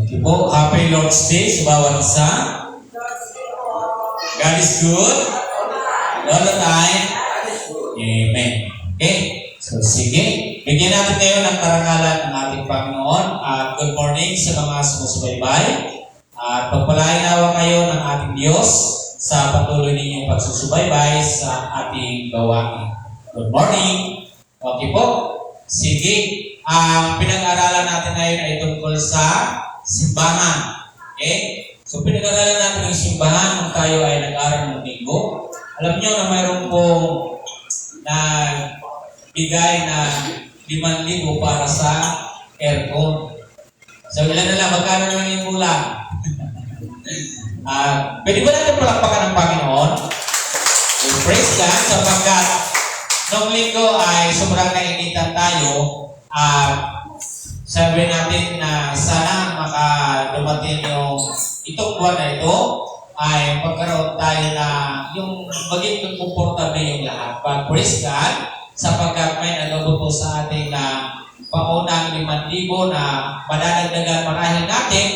Okay po, Happy Lord's Day sa bawat isa. God is good. All the time. Amen. Okay, so sige. Bigyan natin ngayon ng karangalan ng ating Panginoon. Good morning sa mga sumusubaybay. At pagpalain nawa kayo ng ating Diyos sa patuloy ninyong pagsusubaybay sa ating gawain. Good morning. Okay po. Sige. Ang pinag-aralan natin ngayon ay tungkol sa simbahan. Okay? So, pinag-aralan natin yung simbahan nung tayo ay nag-aral ng linggo. Alam nyo na mayroon pong bigay na 5,000 para sa aircon. So, ilan na lang? Magkano na lang yung kulang? Pwede ba natin palakpakan ng Panginoon? So, praise God sapagkat nung linggo ay sobrang nainitan tayo. Sabi natin na sana makadumating yung itong buwan na ito ay magkaroon tayo na yung maging komportable yung lahat. But praise God, sapagkat may nagabuto sa ating na paunang 5,000 na madadagdagan marahil natin,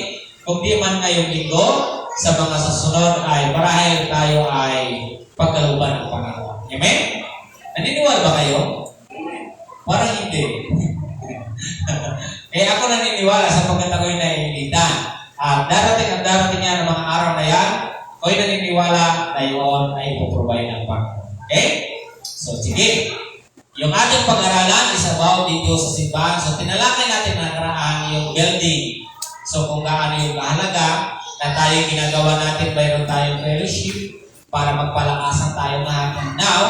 kung di man ngayong linggo, sa mga sasunod ay marahil tayo ay pagkaluban ng Panginoon. Amen? Naniniwala ba kayo? Parang hindi. Kaya ako naniniwala sapagkat ako'y naiinitan. Darating yan ng mga araw na yan, ako'y naniniwala na yun ay ipoprovide ng Panginoon. Okay? So, sige. Yung ating pag-aralan is about dito sa simbahan. So, tinalakay natin na nakaraan yung building. So, kung gaano yung kahalaga na tayo ginagawa natin, mayroon tayong fellowship para magpalakasan tayo lahat. And now,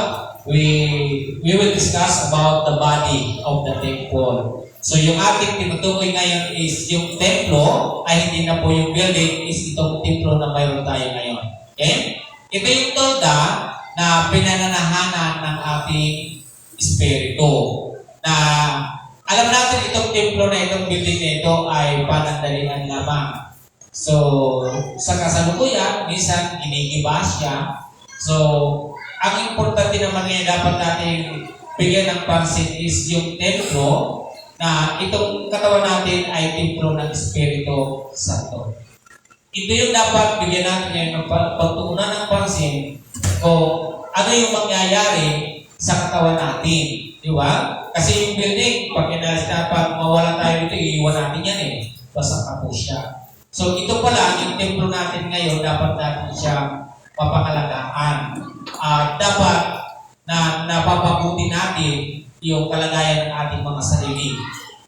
we will discuss about the body of the temple. So, yung ating tinutukoy ngayon is yung templo, ay hindi na po yung building, is itong templo na mayroon tayo ngayon. Okay? Ito yung tolda na pinananahanan ng ating espiritu. Na alam natin itong templo na itong building na ito ay panandalian lamang. So, sa kasalukuyan, minsan ginigiba siya. So, ang importante naman ngayon dapat natin bigyan ng pansin is yung templo na itong katawan natin ay templo ng Espiritu Santo. Ito yung dapat bigyan natin ngayon ng pagtuunan ng pansin kung ano yung mangyayari sa katawan natin. Di ba? Kasi yung building, pag dapat mawala tayo dito, iiwan natin yan eh. Basta ka po siya. So ito pala, yung templo natin ngayon, dapat natin siya papangalagaan. Dapat na napapabuti natin yung kalagayan ng ating mga sarili.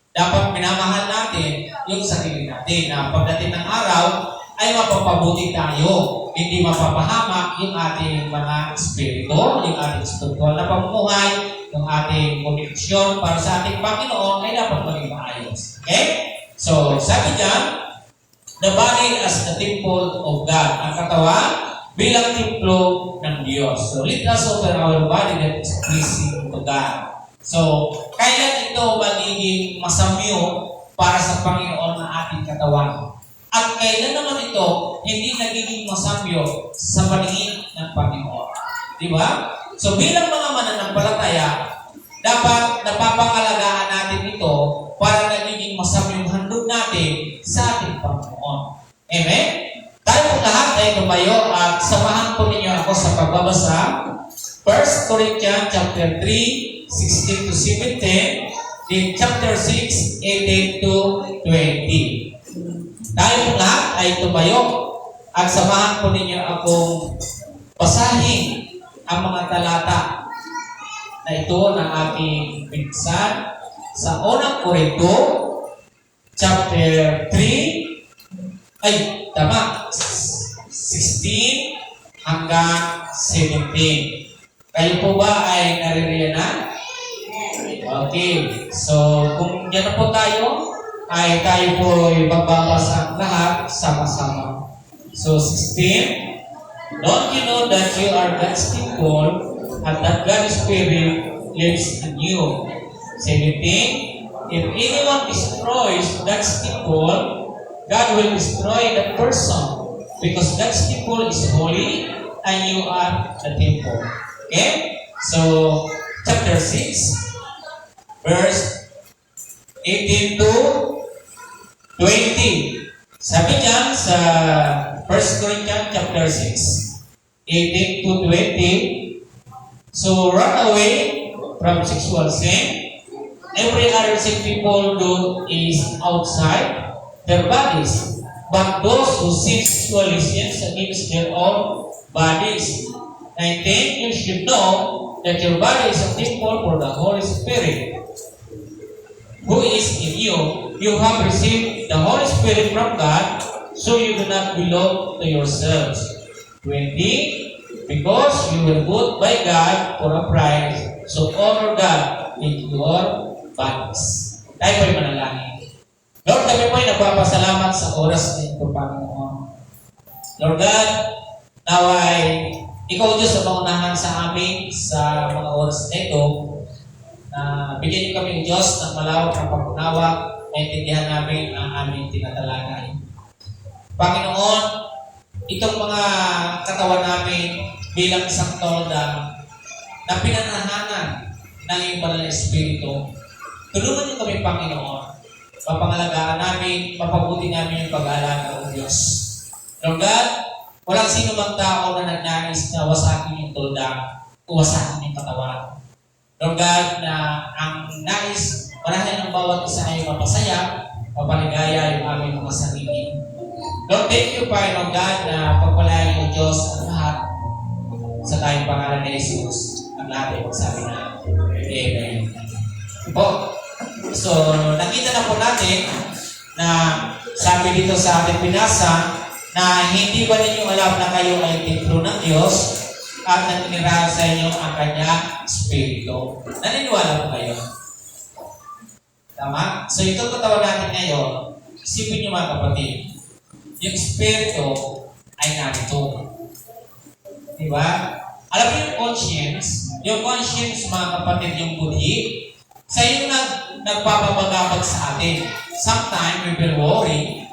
Dapat minamahal natin yung sarili natin na pagdating ng araw ay mapapabuti tayo. Hindi mapapahamak yung ating mga espiritu, yung ating spiritual na pamumuhay, yung ating koneksyon para sa ating Panginoon ay dapat maging maayos. Okay? So, sabi dyan, the body as the temple of God. Ang katawan bilang templo ng Diyos. So, let us offer our body that is pleasing to God. So, kailan ito magiging masamyo para sa Panginoon na ating katawan? At kailan naman ito hindi nagiging masamyo sa paningin ng Panginoon? Di ba? So, bilang mga mananampalataya, dapat napapangalagaan natin ito para nagiging masamyo handog natin sa ating Panginoon. Amen? Tayo po lahat ay tumayo at samahan po ninyo ako sa pagbabasa 1 Corinthians chapter 3, 16 to 17, then chapter 6, 18 to 20. Tayo po lahat ay tumayo at samahan po ninyo akong basahin ang mga talata na ito ng ating pinsan sa unang Korinto, chapter 3, 16 hanggang 17. Kayo po ba ay naririyanan? Okay. So, kung yan na po tayo, ay tayo po ay magbabasa lahat sama-sama. So, 16, don't you know that you are God's temple and that God's Spirit lives in you? 17, if anyone destroys God's temple, God will destroy that person because God's temple is holy and you are the temple. Okay? So, chapter 6, verse 18 to 20. Sabi diyan sa 1 Corinthians chapter 6, 18 to 20, so run away from sexual sin. Every other sin people do is outside their bodies. But those who sin sexually sin against their own bodies. 19, you should know that your body is a temple for the Holy Spirit, who is in you. You have received the Holy Spirit from God, so you do not belong to yourselves. 20, because you were bought by God for a price, so honor God in your bodies. Tayo po'y manalangin. Lord, kami po'y nagpapasalamat sa oras na ito, Panginoon. Lord God, naway Ikaw, Diyos, ang maunahan sa amin sa mga oras na ito, na bigyan niyo kami, Diyos, ng malawak na pag-unawa, naintindihan namin ang aming tinatalakay. Panginoon, itong mga katawan namin bilang isang tolda na pinanahanan ng iyong banal na Espiritu, tulungan niyo kami, Panginoon, mapangalagaan namin, mapabuti namin yung pag-aalaga ng Diyos. Lord God, walang sino mang tao na nagnais na wasakin yung tolda o wasakin yung katawan. Lord God, na ang nais, marahin ng bawat isa ay mapasaya, mapaligaya yung aming mga sarili. Lord, thank you, Lord God, na pagpalain ng Diyos ang lahat sa tayong pangalan ni Jesus. Ang lahat ay magsabi na, Amen. Po, so nakita na po natin na sabi dito sa ating pinasa, na hindi ba ninyo alam na kayo ay templo ng Diyos at naninirahan sa inyo ang Kanyang Espiritu. Naniniwala po kayo? Tama? So itong katawan natin ngayon, isipin niyo mga kapatid, yung Espiritu ay narito. Diba? Alam niyo yung conscience mga kapatid, yung budhi, sa iyo nagpapabagabag sa atin. Sometimes we will worry,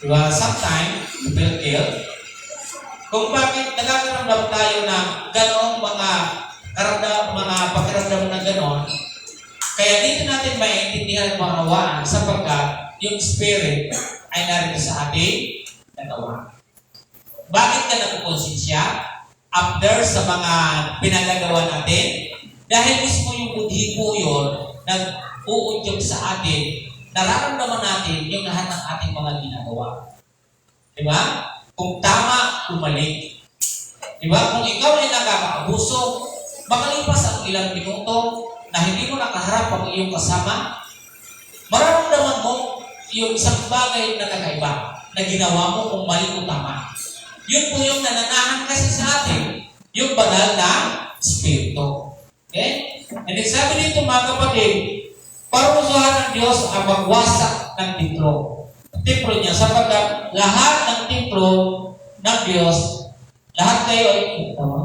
diba? Sometimes, we feel guilt. Kung bakit nagkakaramdam tayo na ganoong mga pakiramdam na gano'n, kaya dito natin maintindihan ang maunawaan sapagkat yung Spirit ay narito sa ating katawan. Bakit ka nagkukonsensya? After sa mga pinagagawa natin, dahil mismo yung budhi po yun, nag-uudyog sa atin, nararamdaman natin yung lahat ng ating mga ginagawa. Diba? Kung tama, kumalik. Diba? Kung ikaw ay nakakaabuso, makalipas ang ilang minuto na hindi mo nakaharap ang iyong kasama, mararamdaman mo yung isang bagay na kakaiba na ginawa mo kung mali o tama. Yun po yung nananahan kasi sa atin, yung banal na Espiritu. Okay? And then sabi dito mga kapatid, parusahan ng Diyos ang magwasak ng templo niya, sapagkat lahat ng templo ng Diyos, lahat kayo ay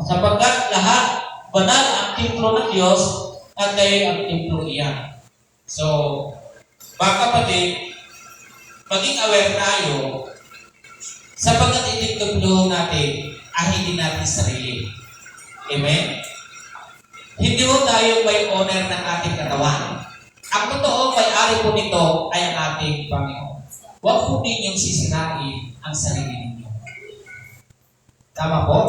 sapagkat lahat banal ang templo ng Diyos at kayo ang templo iyan. So, mga kapatid, maging aware tayo sapagkat itong templo natin ay hindi natin sarili. Amen? Hindi mo tayo may owner ng ating katawan. Ang totoo may-ari po nito ay ang ating Panginoon. Huwag po ninyong sisirain ang sarili ninyo. Tama po?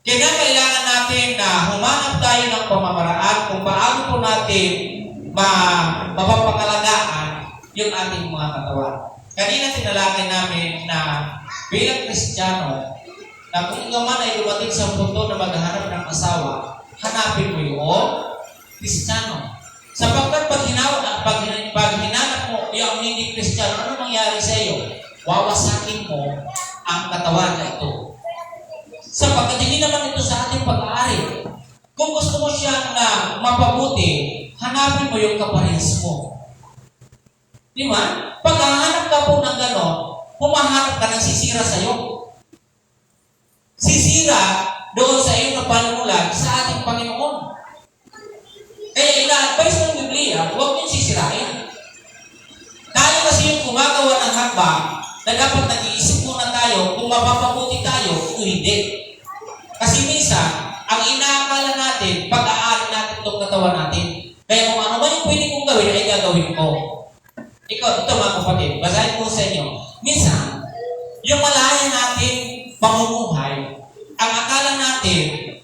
Kaya kailangan natin na humanap tayo ng pamamaraan kung paano po natin mapapangalagaan yung ating mga katawan. Kanina tinalakay namin na bilang Kristiyano, na kung ikaw man ay dumating sa punto na maghanap ng asawa, hanapin mo yung Kristiyano. Sapagkat pag hinanap mo yung hindi Kristiyano, ano mangyari sa iyo? Wawasakin mo ang katawan na ito. Sapagkat hindi naman ito sa ating pag-aari. Kung gusto mo siyang na mapabuti, hanapin mo yung kaparehas mo. Di ba? Pag hahanap ka po ng gano'n, humahanap ka ng sisira sa iyo. Sisira doon sa iyong napanulan sa ating Panginoon. Kaya ina-advise ng Biblia, huwag niyong sisirain. Tayo kasi yung gumagawa ng hakbang na dapat nag-iisip muna tayo kung mapapabuti tayo o hindi. Kasi minsan, ang inaakala natin, pag-aari natin itong katawan natin. Kaya kung ano man yung pwede kong gawin, ay gagawin ko. Ito mga kapatid, basahin ko sa inyo. Minsan, yung malaya natin pamumuhay, ang akala natin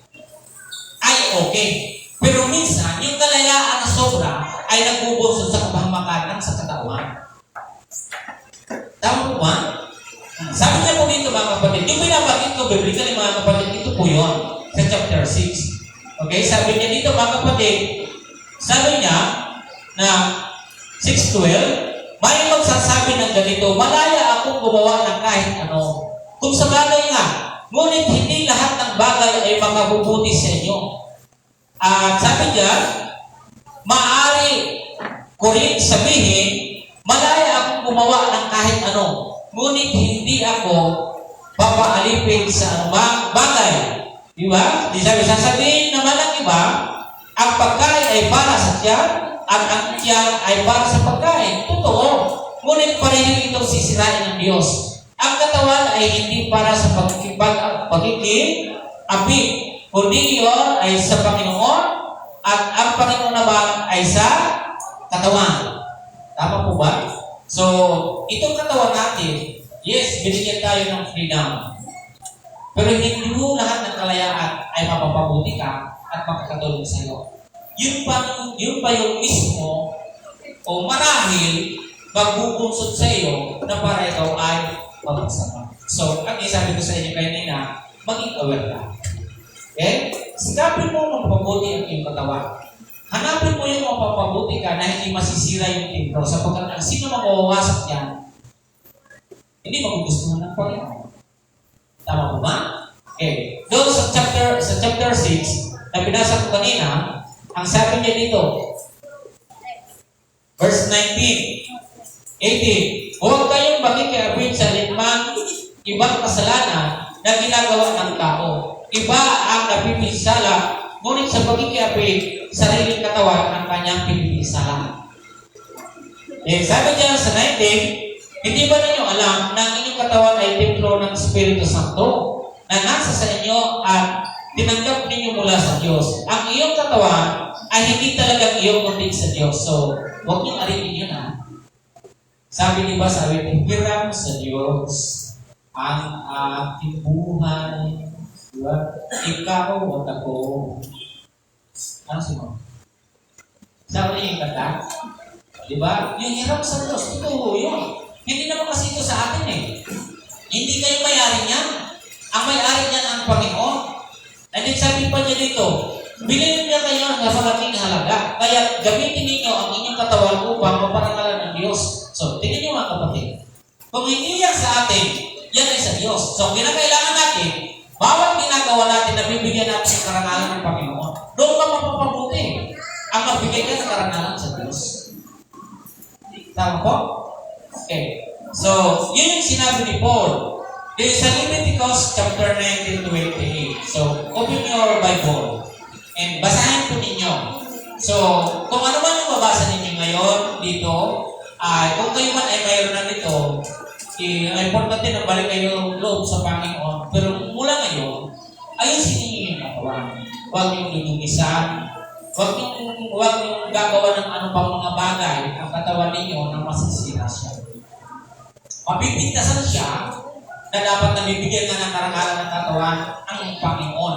ay okay. Pero minsan, yung kalayaan na sobra ay nagbubunsod sa kapahamakan sa katawan. Tama po ba? Sabi niya po dito mga kapatid, yung binabanggit ko biblically mga kapatid, ito po yun sa chapter 6. Okay, sabi niya dito mga kapatid, sabi niya na 6:12, may magsasabi ng ganito, malaya akong gumawa ng kahit ano. Kung sa bagay nga, ngunit hindi lahat ng bagay ay makabubuti sa inyo. At sabi niya, maaari ko rin sabihin, malaya akong gumawa ng kahit ano, ngunit hindi ako papaalipin sa anumang bagay. Di ba? Di sasabihin naman ng iba, ang pagkain ay para sa tiyan, at ang tiyan ay para sa pagkain. Totoo. Ngunit pareho itong sisirain ng Diyos. Ang katawan ay hindi para sa pagkikip-api, kundi iyon ay sa Panginoon, at ang Panginoon naman ay sa katawan. Tama po ba? So, itong katawan natin, yes, binigyan tayo ng freedom. Pero hindi mo lahat ng kalayaan ay mapapabuti ka at makakatulong sa iyo. Yun pa yung mismo o marahil magbubunsod sa iyo na para ikaw ay mapagsama. So, ang sabi ko sa inyo kanina, maging aware ka. Okay? Sikapin mo mapapabuti ang iyong katawan. Hanapin mo yung mapapabuti ka na hindi masisira yung templo sapagkat ang sino mawawasak yan, hindi magugustuhan ng Panginoon. Tama po ba? Okay. Doon sa chapter 6 na binasa ko kanina, ang sabi niya dito, verse 19, 18, huwag kayong makikiapit sa ibang kasalanan na ginagawa ng tao. Iba ang napipinsala, ngunit sa pagkikiapit, sariling katawan ang kanyang pinipinsala. Sabi niya sa 19, hindi ba ninyo alam na ang inyong katawan ay templo ng Espiritu Santo na nasa sa inyo at tinanggap ninyo mula sa Diyos. Ang iyong katawan ay hindi talagang iyong kundi sa Diyos. So, huwag niyong ariin yun ha. Sabi niyo ba, hiram sa Diyos ang ating buhay. Diba? Ikaw o ako. Ano sino? Sabi niyo yung kata? Diba? Yung hiram sa Diyos, ito yun. Hindi naman kasi ito sa atin eh. Hindi kayo may-ari niyan. Ang may-ari niyan ang Panginoon. And then sabi pa niya dito, bilhin niya kayo ng malaking halaga. Kaya gamitin ninyo ang inyong katawan upang maparangalan ng Diyos. So, tingnan niyo mga kapatid. Kung hindi yan sa atin, yan ay sa Diyos. So, kinakailangan natin, bawat ginagawa natin na bibigyan natin ng karangalan ng Panginoon, doon ka mapapabuti. Ang magbigay ka ng karangalan sa Diyos. Tama po? Okay. So, yun yung sinabi ni Paul. It's sa Leviticus chapter 19 to 28. So, open your Bible and basahin po ninyo. So, kung ano man yung babasa ninyo ngayon dito, kung kayo man ay mayroon na nito, importante na balik kayo loob sa Panginoon. Pero mula ngayon, ayusin ninyo yung katawan. Huwag yung ludugisan. Huwag yung gagawa ng ano pang mga bagay ang katawan ninyo na masisira siya. Mapipintasan siya na dapat nabibigyan na ng karangalan ng katawan ang Panginoon.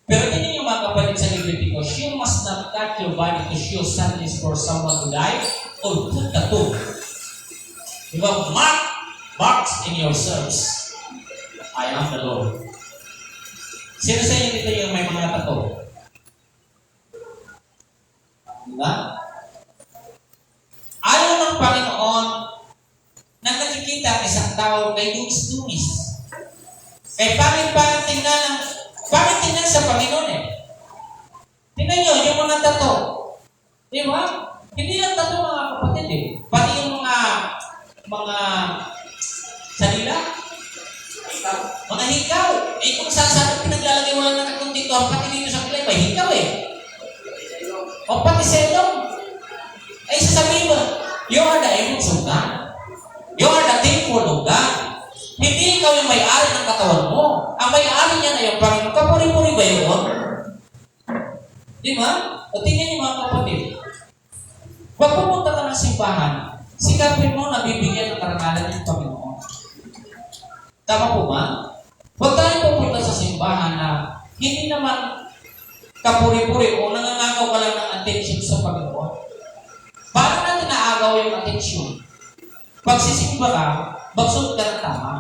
Pero hindi niyo mga kapatid sa Leviticus, you must not cut your body to show sadness for someone to die or put tattoo. You have marks in yourselves. I am the Lord. Sino sa inyo dito yung may mga tattoo? Diba? Ayaw ng Panginoon na nakikita ang isang tao kay dungis-dungis. Kaya pangit tingnan sa Panginoon eh. Tingnan nyo, yung mga tato. Di ba? Hindi lang tato mga kapatid eh. Pati yung mga salila. Mga hikaw. Eh kung saan pinaglalagay mo lang ng katong dito, pati dito sa kilay, may hikaw eh. O pati selong. Ay sasabihin mo, you are the image of God. You are the temple of God. Hindi ikaw yung may-ari ng katawan mo. Ang may-ari niya na yung Panginoon. Kapuri-puri ba yun? Di ba? O tingnan niyo mga kapatid. Pag pumunta ka ng simbahan, sikapin mo na bibigyan ng karangalan ng Panginoon. Tama po ba? Huwag tayo pupunta sa simbahan na hindi naman kapuri-puri o nangangagaw ka lang ng attention sa Panginoon. Paano natin naagaw yung attention? Pag sisimba ka, magsuot ka ng tama.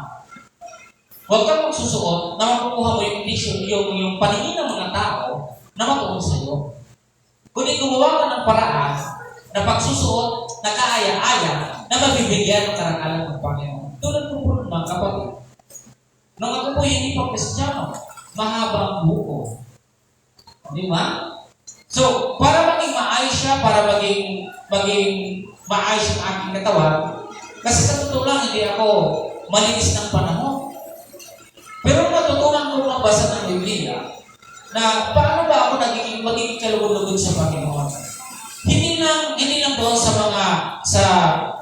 Huwag kang magsusuot na makukuha mo yung attention, yung paningin ng mga tao na matuon sa iyo. Kundi gumawa ka ng paraan na pagsusuot na kaaya-aya na mabibigyan ng karangalan ng Panginoon. Tulad po po mga kapatid. Nung ako po hindi pa Kristiyano, mahaba ang buko. Di ba? So, para maging maayos siya, para maging maayos ang aking katawan, kasi sa totoo lang, hindi ako malinis ng panahon. Pero natutunan ko magbasa ng Biblia na paano ba ako magiging kalugod-lugod sa Panginoon. Hindi lang doon sa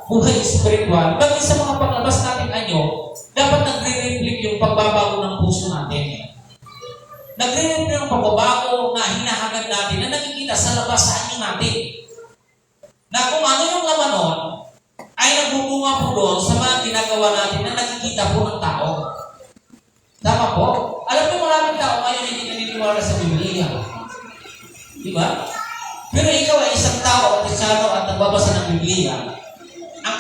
buhay spiritual, bagay sa mga paglabas natin anyo, dapat nagre-reflect yung pagbabago ng puso natin. Nagre-reflect yung pagbabago na hinahangad natin na nakikita sa labas sa anyo natin. Na kung ano yung laman nun, ay nagbubunga po doon sa mga ginagawa natin na nakikita po ng tao. Tama po? Alam niyo maraming tao ngayon hindi naniniwala sa Biblia. Di ba? Pero ikaw ay isang tao, Kristiyano at nagbabasa ng Biblia. Ang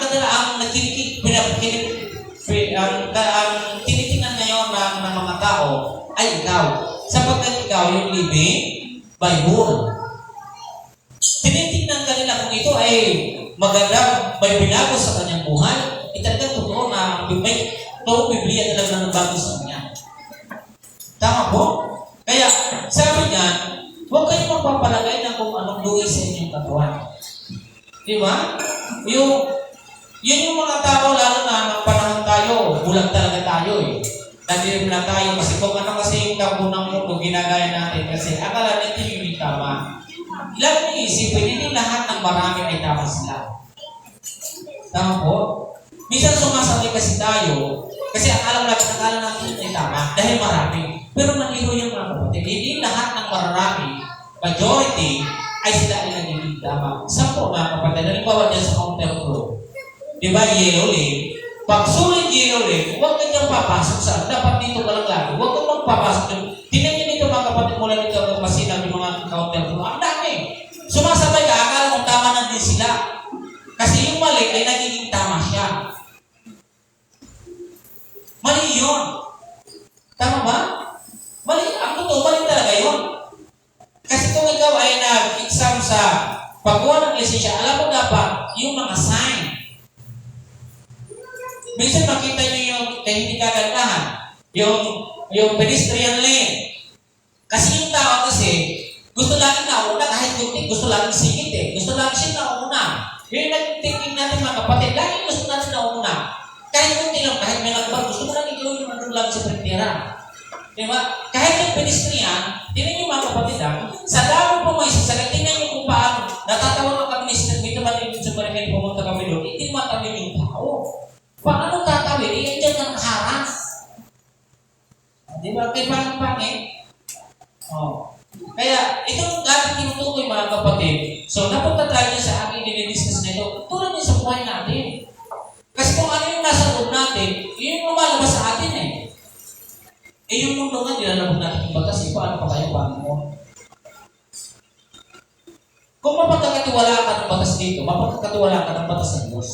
tinitingnan ngayon ng mga tao ay ikaw. Sapagkat ikaw yung living Bible. Tinitingnan ka nila kung ito ay maganda, may binago sa kanyang buhay. Talagang totoo na may Biblia talaga na nabago sa kanya. Tama po? Kaya, sabi niya, huwag kayong magpapalagay na kung anong luwi sa inyong katawan. Di ba? Yun yung mga tao, lalo na ng panahon tayo, bulag talaga tayo eh. Nadilim na tayo kasi kung ano kasi yung kabunang mundo, ginagaya natin kasi akala natin yung tama. Ilang nyo isipin, hindi lahat ng marami ay tama sila. Tama po? Minsan sumasabay kasi tayo, kasi akala natin ay tama dahil marami. Pero naliro yung mga kapatid, hindi lahat ng marami, majority, ay sila ay nagiging tama. Sampo mga kapatid, halimbawa dyan sa counter flow. Di ba, yellow lane? Pag sulit yellow lane, huwag ka niyang papasok sa, dapat dito ka lang lagi. Huwag ka magpapasok dyan. Tingnan niyo dito mga kapatid, mula dito ang masinag yung mga counter flow. Ang dami. Sumasabay ka, akala kung tama na din sila. Kasi yung mali ay nagiging tama siya. Mali yun. Tama ba? Mali. Ang totoo, mali talaga yun. Kasi kung ikaw ay nag-exam sa pagkuha ng lisensya, alam mo dapat yung mga sign. Minsan makita nyo yung hindi kagandahan. Yung pedestrian lane. Kasi yung tao kasi, gusto lagi nauna kahit kunti, gusto lagi singit eh. Gusto lagi siya nauna. Yun yung nag-thinking natin mga kapatid. Lagi gusto natin nauna. Kahit kunti lang, kahit may nagbar, gusto mo lang ikaw yung nandun lang sa printera. Diba? Kahit yung pedestrian, tingnan yung mga kapatid sa dami po may sasagat, tingnan nyo kung paano, natatawa ng kami dito matibig sa barangay, pumunta kami doon, hindi matawid yung tao. Paano tatawid? Iyan dyan ang harang. Diba? Kaya pangit. Oh. Kaya, itong dapat tinutukoy mga kapatid. So, napunta tayo sa aking dinidiscuss na ito. Tulad din sa buhay natin. Kasi kung ano yung nasa loob natin, yun yung lumalabas sa atin eh. Eh yung mundo nga, nilalabog natin yung batas, paano pa kayo, paano mo? Kung mapagkakatiwala ka ng batas dito, mapagkakatiwala ka ng batas ng Diyos.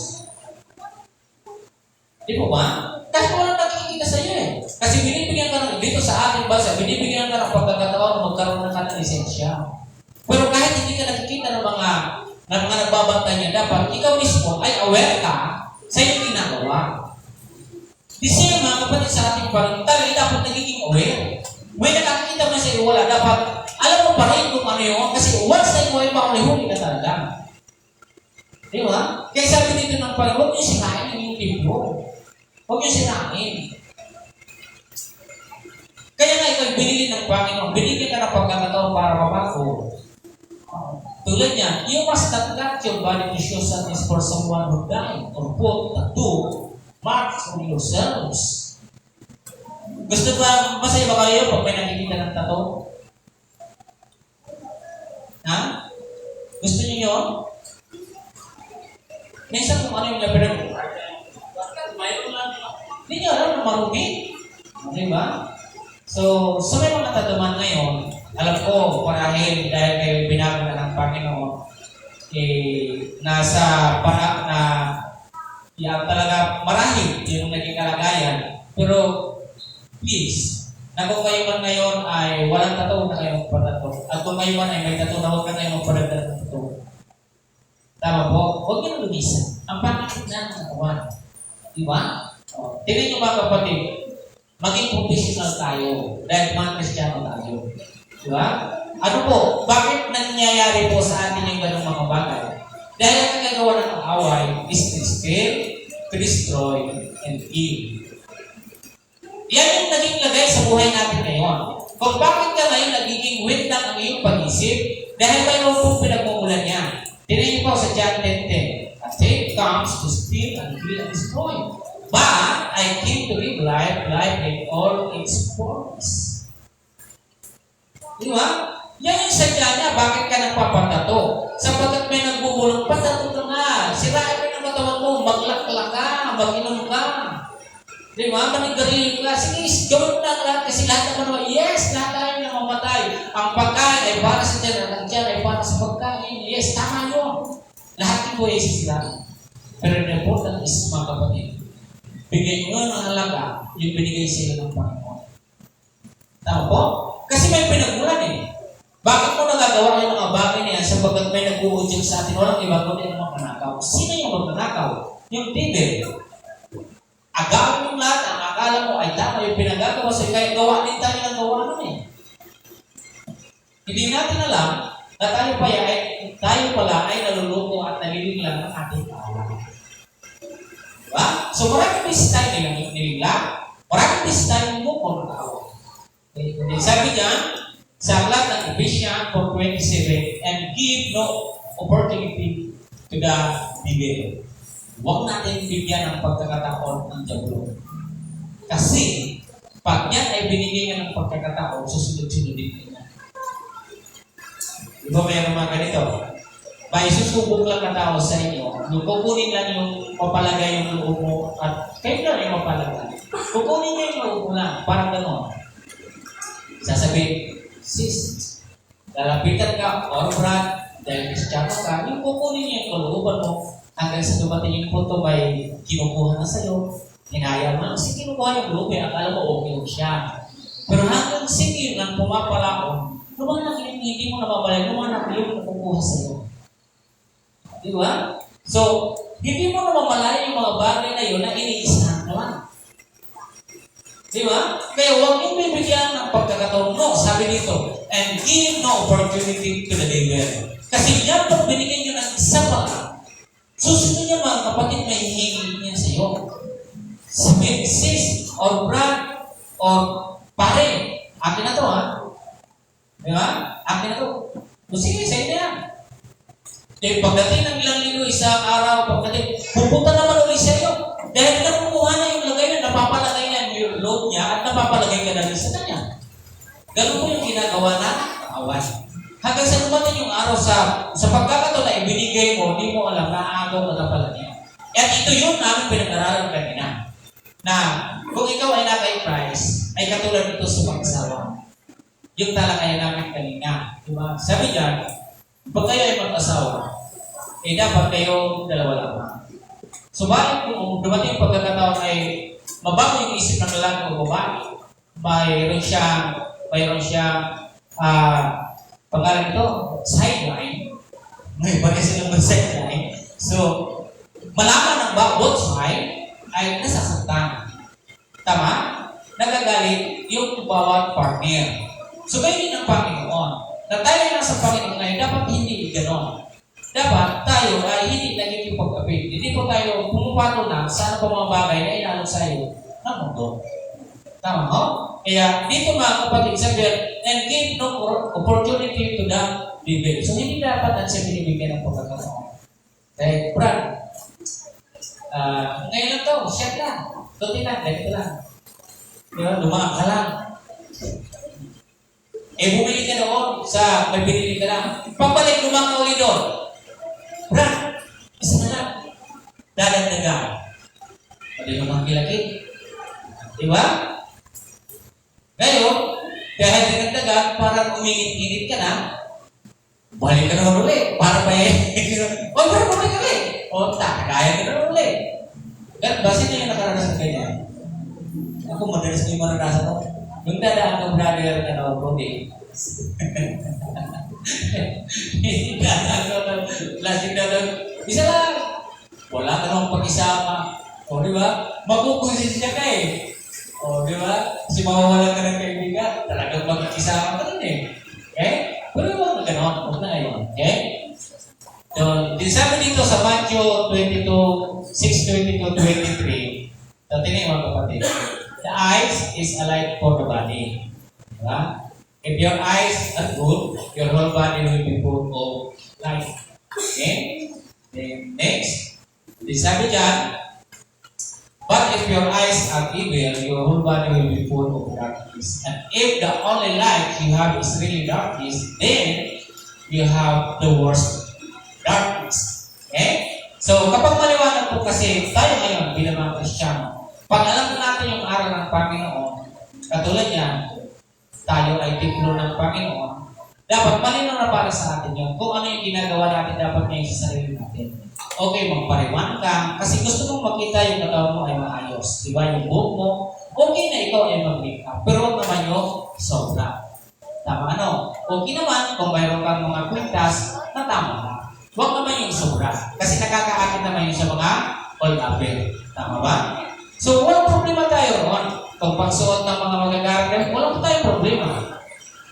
Di po ba? Kahit walang nakikita sa iyo eh. Kasi binibigyan ka ng, dito sa ating bansa, binibigyan ka ng pagkakataon na magkaroon ng kanang lisensya. Pero kahit hindi ka nakikita ng mga nagbabantay niya, dapat ikaw mismo ay aware ka sa iyong ginagawa. Di siya mga kapatid sa ating panintali, dapat nagiging aware. May nakakita mo sa iyo, wala. Dapat alam mo pa rin kung ano yun. Kasi once na ikaw ay makahuli ka talaga. Di ba? Kaya sabi dito ng Panginoon, huwag niyo sinain yung templo. Huwag niyo sinain. Kaya nga ikaw binili ng Panginoon, binigyan ka ng pagkakataon para mabago. Tulad niya, you must not let your body be chosen is for someone who died or put tattoo marks on yourselves. Gusto ba, masaya ba kayo pag may nakikita ng tattoo? Ha? Gusto niyo yun? Minsan kung ano yung pinag hindi nyo alam na marumi. Di ba? So, sa may mga tataman ngayon, alam ko, parahil dahil kayo binago na ng Panginoon, nasa para na yan talaga marahil yung naging kalagayan. Pero, please, na kung kayo man ngayon ay walang tattoo na kayong patato, at kung kayo man ay may tattoo na huwag ka kayong magpadagdag ng tattoo. Tama po? Huwag nyo lumisan. Ang pangit na ng kawan. Di ba? Tingnan nyo mga kapatid, maging professional tayo dahil mga Kristiyano tayo. Di ba? Ano po? Bakit nangyayari po sa atin yung ganong mga bagay? Dahil ang nagagawa ng away is to steal, to destroy, and kill. Yan yung naging lagay sa buhay natin ngayon. Kung bakit ka ngayon nagiging windang ang iyong pag-isip, dahil mayroon pong pinagmumulan niya. Tingnan niyo po sa John 10:10. A thief comes to steal and kill and destroy. But I came to give life, life in all its fullness. Di ba? Yan yung sadya niya. Bakit ka nagpapatato? Sapagkat may nagbubulong, patato ka nga. Sirain mo ng katawan mo. Maglakla ka. Mag-inom ka. Di ba? Manigarilyo ka. Sige, gawin na lahat. Kasi lahat naman, yes, lahat tayo na mamatay. Ang pagkain ay para sa tiyan. Ang tiyan ay para sa pagkain. Yes, tama yun. Lahat ito ay sisirain. Pero the important is, mga kapatid, bigay mo ng halaga yung binigay sila ng Panginoon. Tama po? Kasi may pinagmulan eh. Bakit mo nagagawa yung mga bagay na yan sapagkat may nag-uudyok sa atin? Walang iba kundi ang magnanakaw. Sino yung magnanakaw? Yung devil. Agawin yung lahat. Ang akala mo ay tama yung pinagagawa sa'yo. Kaya gawa din tayo ng gawa nun eh. Hindi natin alam na tayo pala ay naluluto at naliling lang ng ating kaalaman. Diba? So maraming beses tayo niliglang, maraming beses tayo mukong nakaawa. Okay. Sabi niya, sa aklat ng Ephesians 4:27, and give no opportunity to the devil. Huwag natin bigyan ng pagkakataon ng diablo. Kasi, pag yan ay binigyan ng pagkakataon, susunod-sunodin niya. Diba mayroon mga ganito? May susubok lang na tao sa inyo, yung kukunin lang yung mapalagay yung loob mo at kayo lang yung mapalagay. Kukunin niya yung loob mo lang, parang gano'n. Sasabihin, sis, lalapitan ka, or brad, dahil Kristiyano ka, yung kukunin niya yung kalooban mo hanggang sa dumating yung punto may kinukuha na sa'yo, hinayang mo, kasi kinukuha yung loob, akala mo okay siya. Pero hanggang sige lang pumapalaon, lumanak yung hindi mo nababalay, lumanak yung nakukuha sa'yo. Di ba? So, hindi mo namamalayan yung mga bagay na yun na iniisahan naman. Di ba? Kaya huwag yung bibigyan ng pagkakataon mo. Sabi dito, and give no opportunity to the devil. Kasi yan, pag binigyan nyo ng isa pa, susunod niya mga kapatid, may hihingin niya sa iyo. Sabi, sis, or brad, or pare, akin na to ha. Di ba? Akin na to. O sige, sa inyo yan. Eh, pagdating ng ilang linggo, isang araw, pagdating, pupunta naman ulit sa iyo. Dahil nakukuha na yung lagay na napapalagay na yung loob niya at napapalagay ka na rin sa kanya. Ganun po yung ginagawa natin, kaawan. Hanggang sa dumating yung araw sa pagkakataon na ibinigay mo, hindi mo alam na agaw na pala niya. At ito yung namin pinag-aralan kanina. Na kung ikaw ay naka Christ, ay katulad ito sa mag-asawa. Yung talakayan namin kanina. Diba? Sabi niya, pag kayo ay mag-asawa, dapat kayo dalawa lamang. So, bakit kung dumating yung pagkakataon ay mabago yung isip ng lalaki o babae, mayroon siyang pangalan ito, sideline. May bagay silang sideline. So, malaman ng both side ay nasasaktan. Tama? Nagagalit yung bawat partner. So, kayo din ang Panginoon. Na tayo lang sa Panginoon ngayon, dapat hindi gano'n. Dapat tayo ay hindi naging pag-apit. Hindi po tayo pumapatol na sa ano mga bagay na inalok sa iyo ng mundo. Tama ho? Kaya dito mga kapatid, sabihin, and give no opportunity to the devil. So hindi dapat na siya binibigyan ng pagkakataon. Kaya, Brad, ngayon lang to, shut lang. Tuti lang, ganito lang. Diba? Lumaan ka lang. Bumili ka doon sa may binili ka lang. Pagbalik, lumang ka ulit doon. Brad, isa na lang. dadagdagan. Pwede naman kilaki. Diba? Ngayon, dahil dinagdagan, parang umingit-ingit ka na, balik ka naman ulit. Para pa o, pero balik ka ulit. O, kaya ka naman ulit. Ganun ba? Sino yung nakaranas ng ganyan? Ako, madalas ko yung maranasan ko. Yung dadaan ng brother na Brody. Dadaan ko ng plastic na doon. Isa lang. Wala ka naman pag-isama. O, di ba? Magkukusin siya ka eh. O, di ba? Kasi mawawala ka ng kaibigan. Talagang mag-isama ka rin eh. Okay? Pero huwag na gano'n. Huwag na ngayon. Okay? So, sabi dito sa Matthew 22, 6:22-23. So, tingnan mga kapatid. The eyes is a light for the body. Diba? If your eyes are good, your whole body will be full of light. Okay? Then next, sabi dyan, but if your eyes are evil, your whole body will be full of darkness. And if the only light you have is really darkness, then you have the worst darkness. Okay? So, kapag maliwanag po kasi tayo ngayon bilang mga Kristiyano, pag alam natin yung aral ng Panginoon, katulad niya, tayo ay templo ng Panginoon, dapat malinaw na para sa atin yun. Kung ano yung ginagawa natin, dapat ngayon sa sarili natin. Okay, magpariwan ka, kasi gusto mong makita yung katawan mo ay maayos. Diba? Yung buhok mo, okay na ikaw ay mag-make-up. Pero huwag naman yung sobra. Tama ano? Okay naman kung mayroon kang mga kwintas na tama na. Huwag naman yung sobra. Kasi nakakaakit naman yun sa mga all-upper. Tama ba? So, walang problema tayo ron. Kung pagsuot ng mga magagaragay, walang tayong problema.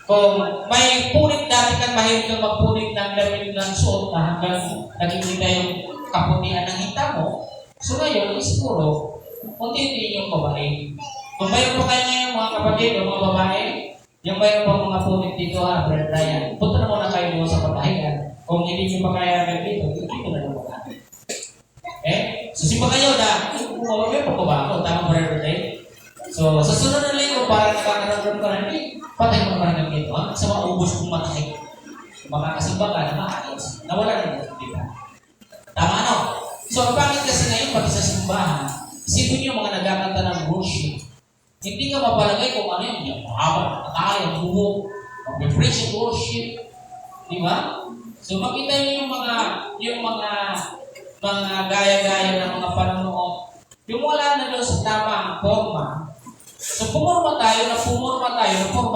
Kung may punit dati kang mahilig kang magpunit ng damit ng suot na hanggang naging yung kaputihan ng hita mo, so ngayon, siguro, unti-unti yung babae. Kung mayroon pa kayo ngayon mga kapatid o mga babae, yung mayroon pa mga punit dito ha, Brad Ryan, punta na muna kayo doon sa patahigan. Kung hindi nyo pa kaya agad dito, dito na lang muna. Okay? So, simpa kayo na, may pagkaba ako, tamang Brad Ryan. So, sa sunod na linggo, parang nakakaroon ka na, hindi, patay mo parang nag-ito, ha? Sa mga ubos kong matahig. Mga kasimbaga na maayos, nawala na yung diba? Tama ano? So, ang pangit kasi ngayon, pati sa simbahan, isipin nyo mga nagkakanta ng worship. Hindi ka mapalagay kung ano yun, yung mahaba, yung buhok, mag-preach yung worship. Di ba? So, makita nyo yung mga gaya-gaya ng mga panonood. Yung wala na doon sa tamang forma. So, pumorma tayo na forma para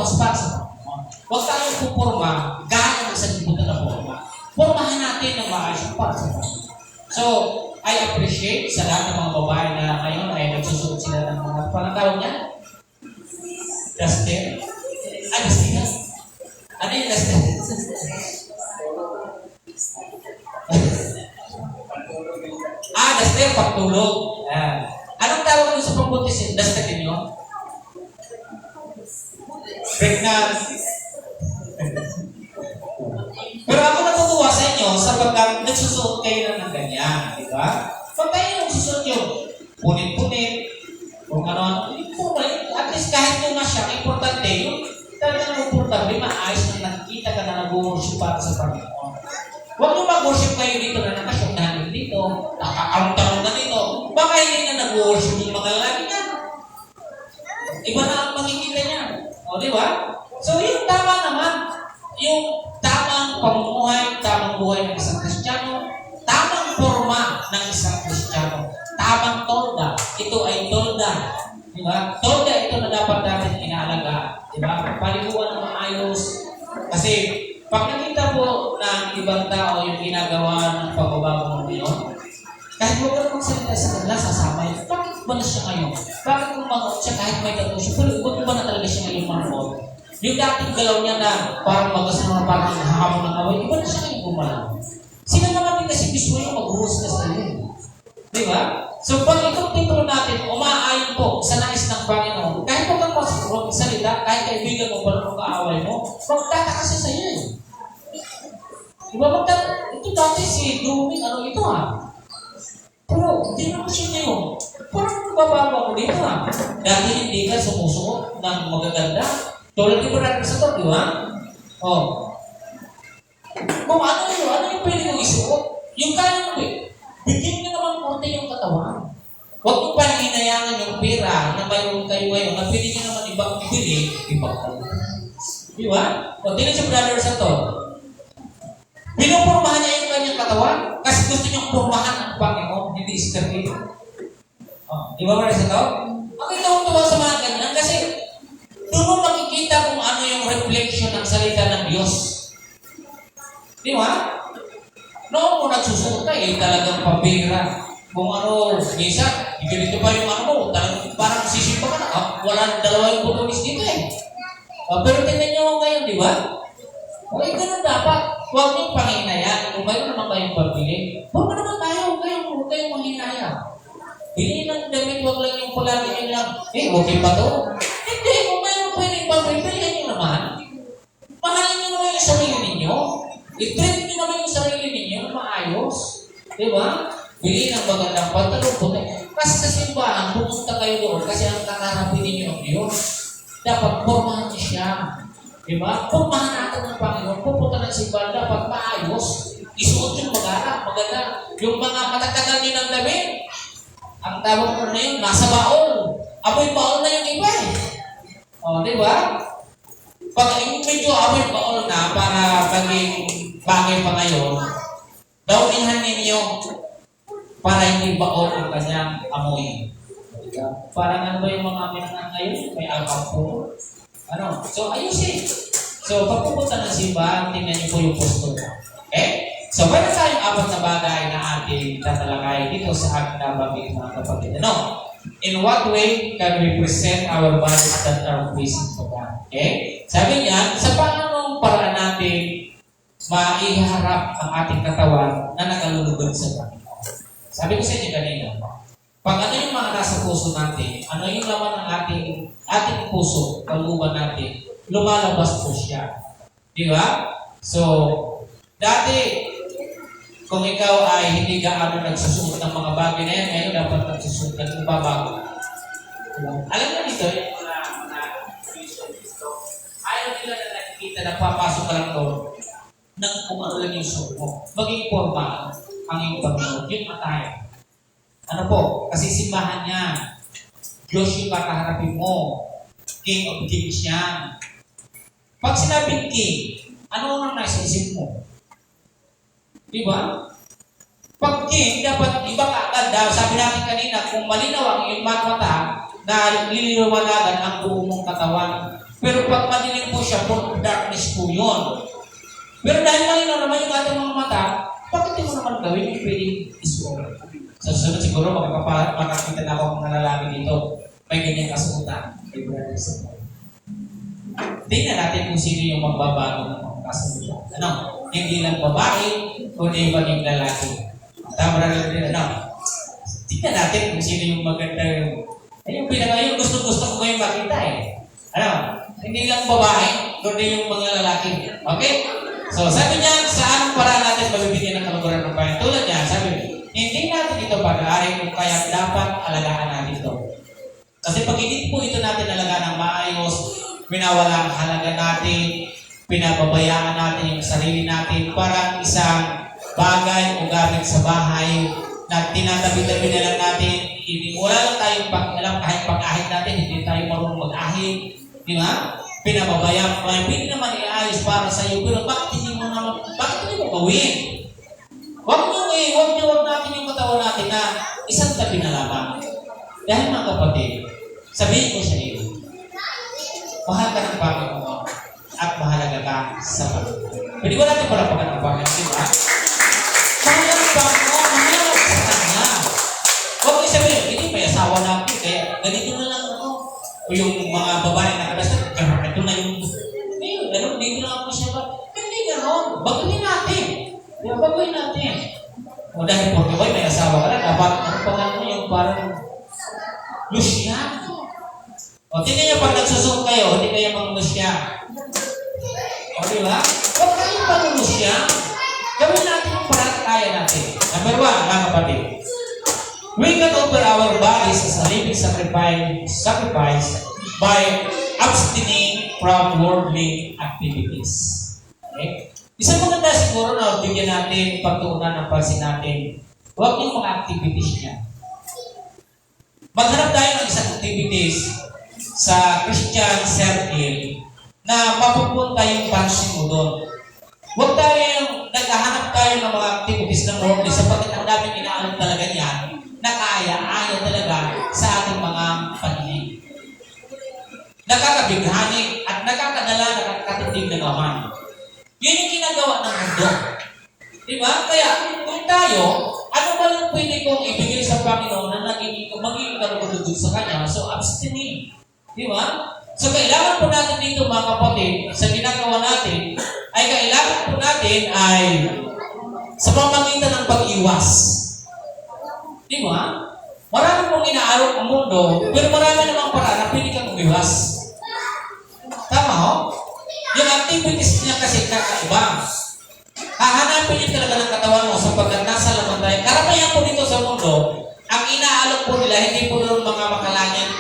sa Panginoon. Huwag tayong pupurma gaya ng sa libutan na forma. Formahan natin ng maayos para sa Panginoon. So, I appreciate sa lahat ng mga babae na ngayon ay nagsusuot sila ng mga panatawag niya. Duster. Duster. Ano yung duster? Duster, pagtulog. Anong tawag nyo sa pambuntis? Duster ninyo? Pregnant. Pero ako natutuwa sa inyo sapagkat nagsusuot kayo ng ganyan, di ba? Pag kayo yung susuot yung punit-punit, kung ano, at least kahit yung siya, importante, yung talagang importante, maayos na nakikita ka na nag-worship para sa Panginoon. Huwag nyo mag-worship kayo dito na nakasyok namin dito, nakakarong-tarong na dito, baka hindi na nag-worship yung mga lalaki niya. Iba na ang makikita niya. O, di ba? So, yung tama naman, yung tamang pamumuhay, tamang buhay ng isang Kristiyano, tamang forma ng isang Kristiyano, tamang tolda. Ito ay tolda. Di ba? Tolda ito na dapat natin inaalaga. Di ba? Paliguan ng maayos. Kasi, pag nakita po ng ibang tao yung ginagawa ng pagbabago mo ngayon, kahit huwag ka magsalita sa kanila, sasama yun. Bakit ba na siya ngayon? Bakit kung manood siya kahit may tattoo siya? Pero huwag ba na talaga siya ngayon manood? Yung dating galaw niya na parang magkasama na parang nakahamon ng away, iba na siya ngayon gumalaw. Sila naman din kasi gusto yung mag-host na sa iyo. Di ba? So pag itong titulo natin, umaayon po sa nais ng Panginoon, kahit huwag kang magsalita, kahit kaibigan mo, paano kaaway mo, magtataka siya sa iyo. Di ba? Ito dati si Drumming, ano ito ha? Pero, hindi naman siya ngayon. Parang nabababa ko dito ha. Dati hindi ka sumusuot ng magaganda. Tulad di ba natin sa ito, di ba? Oh. Kung ano yung pwede mong isuot, yung kaya mo eh. Bigyan nyo naman konti yung katawan. Huwag mo pa hinayangan yung pera na mayroon kayo ngayon na pwede nyo naman ibang ibili, ibang kayo. Di ba? O, tingnan si Brother Santo. Pinupurmahan niya yung kanyang katawan kasi gusto niyang purmahan ang Panginoon, hindi isteril. Di ba, Brother Santo? Ang itaw-tawa sa mga ganyan kasi doon mo makikita kung ano yung reflection ng salita ng Diyos. Di ba? Noong mo nagsusuot ka, talagang pabira. Kung ano, minsan, ganito pa yung ano mo, talagang parang sisimba ka na, wala dalawa yung putulis dito pero tingnan nyo ngayon, di ba? Okay, ganun dapat. Huwag niyong panghinayang. Kung mayroon naman kayong pabili, huwag naman tayo, huwag kayong manghinayang. Bili ng damit, huwag lang yung palagi nyo lang, okay pa to? Hindi, kung mayroon pwedeng pabili, bilhin nyo naman. Mahalin nyo naman yung sarili ninyo. I-treat nyo naman yung sarili ninyo na maayos. Di ba? Bili ng magandang pantalon po. Kasi sa simbahan, pumunta kayo doon kasi ang kakarapin ninyo ang Diyos. Dapat pormahan niyo siya. Diba? Pormahan natin ng Panginoon. Pupunta ng simbahan, dapat maayos. Isuot yung maganda. Yung mga matatagal nyo ng damit, ang tawag ko na yun, nasa baol. Amoy baol na yung iba diba? Pag medyo amoy baol na para maging bagay pa ngayon, daunihan ninyo para hindi baon ang kanyang amoy. Parang ano ba yung mga minangang ngayon? May alcohol po. So, ayusin. So, pag pupunta ng simbahan, tingnan niyo po yung posture. Okay? So, meron tayong apat na bagay na ating tatalakay dito sa ating nabanggit mga kapatid. In what way can we present our bodies that are pleasing to God? Okay? Sabi niya, sa paanong paraan natin maiharap ang ating katawan na nakalulugod sa Panginoon. Sabi ko sa inyo kanina, pag ano yung mga nasa puso natin, ano yung laman ng ating puso, kalooban natin, lumalabas po siya. Di ba? So, dati, kung ikaw ay hindi gaano nagsusuot ng mga bagay na yan, ngayon dapat nagsusuot ng babago. Alam mo dito, yung mga Christian dito, ayaw nila na nakikita na papasok ka lang doon ng kung ano lang yung suot mo. Maging formal ang iyong pagsuot, yung attire. Ano po? Kasi simbahan niya. Diyos yung kakaharapin mo. King of Kings yan. Pag sinabing king, ano ang nasa isip mo? Diba? Pag king, dapat iba ka agad daw. Sabi natin kanina, kung malinaw ang iyong mata na liliwanagan ang buong mong katawan. Pero pag madilim po siya, for darkness po yun. Pero dahil malinaw naman yung ating mga mata, bakit mo naman gawin yung pwedeng isuot? Sa susunod siguro, makakita na ako mga lalaki dito. May ganyan kasuotan. Tingnan natin kung sino yung magbabago ng mga kasuotan. Hindi lang babae, kundi maging lalaki. Tama na rin, tingnan natin kung sino yung maganda yung yung gusto ko ngayong makita hindi lang babae, kundi yung mga lalaki. Okay? So, sabi niya, sa anong paraan natin mabibigyan ng kaluguran ng Panginoon? Tulad niya, sabi niya, hindi natin ito pag-aaring kung kaya dapat alagaan natin ito. Kasi pag hindi po ito natin alagaan ng maayos, pinawala ang halaga natin, pinababayaan natin yung sarili natin, parang isang bagay o gamit sa bahay na tinatabi-tabi na lang natin, wala lang tayong pag-alam kahit pag-ahit natin, hindi tayo marunong mag-ahit. Di ba? Pinababayaan mo, hindi naman iayos para sa iyo, pero bakit hindi mo gawin? Huwag natin yung katawan natin na isang tabi na lamang. Dahil mga kapatid, sabihin ko sa iyo, mahal ka ng Panginoon at mahalaga ka sa Panginoon. Pwede ba natin palapakan ng Panginoon, di ba? Mahal ka ng Panginoon, mahal ka sa Kanya. Huwag mo sabihin, hindi, may asawa natin, kaya ganito na lang o yung mga babae na kadasal, ito na yung, dito na ako siya ba? Hindi gano'n. Baguhin natin. Baguhin natin. O dahil po, may asawa ka na, dapat, ano pa nga mo yung parang Lucian. O tingnan niyo, pag nagsusok kayo, hindi kayo mga Lucian. O di ba? Huwag kayong mga Lucian. Gawin natin yung parang kaya natin. Number 1, mga kapatid. We can offer our bodies as a living sacrifice by abstaining from worldly activities. Okay? Isang maganda siguro na bigyan natin, pagtuunan ng pansin natin, huwag yung mga activities niya. maghanap tayo ng isang activities sa Christian circle na mapupunta yung pansin mo doon. Huwag tayong naghahanap tayo ng mga activities ng worldly sapagkat ang daming inaalam talaga niyan na kaya-aya talaga sa ating mga paningin. Nakakabighani at nakakadala, nakakatindig na naman. Yun yung ginagawa ng mundo. Diba? Kaya kung tayo, ano ba yung pwede kong ibigay sa Panginoon na magiging kalugod sa Kanya? So, abstaining. Diba? So, kailangan po natin dito mga kapatid, sa ginagawa natin, ay kailangan po natin ay sa pamamagitan ng pag-iwas. Diba? Marami pong inaarok ang mundo, pero marami namang paraan na pwede kang umiwas. Tama ho? Yung activities niya kasi kakaiba. Hahanapin niyo talaga ng katawan mo sapagkat nasa laman tayo. Karamihan po dito sa mundo, ang inaalok po nila, hindi po doon mga makalangit.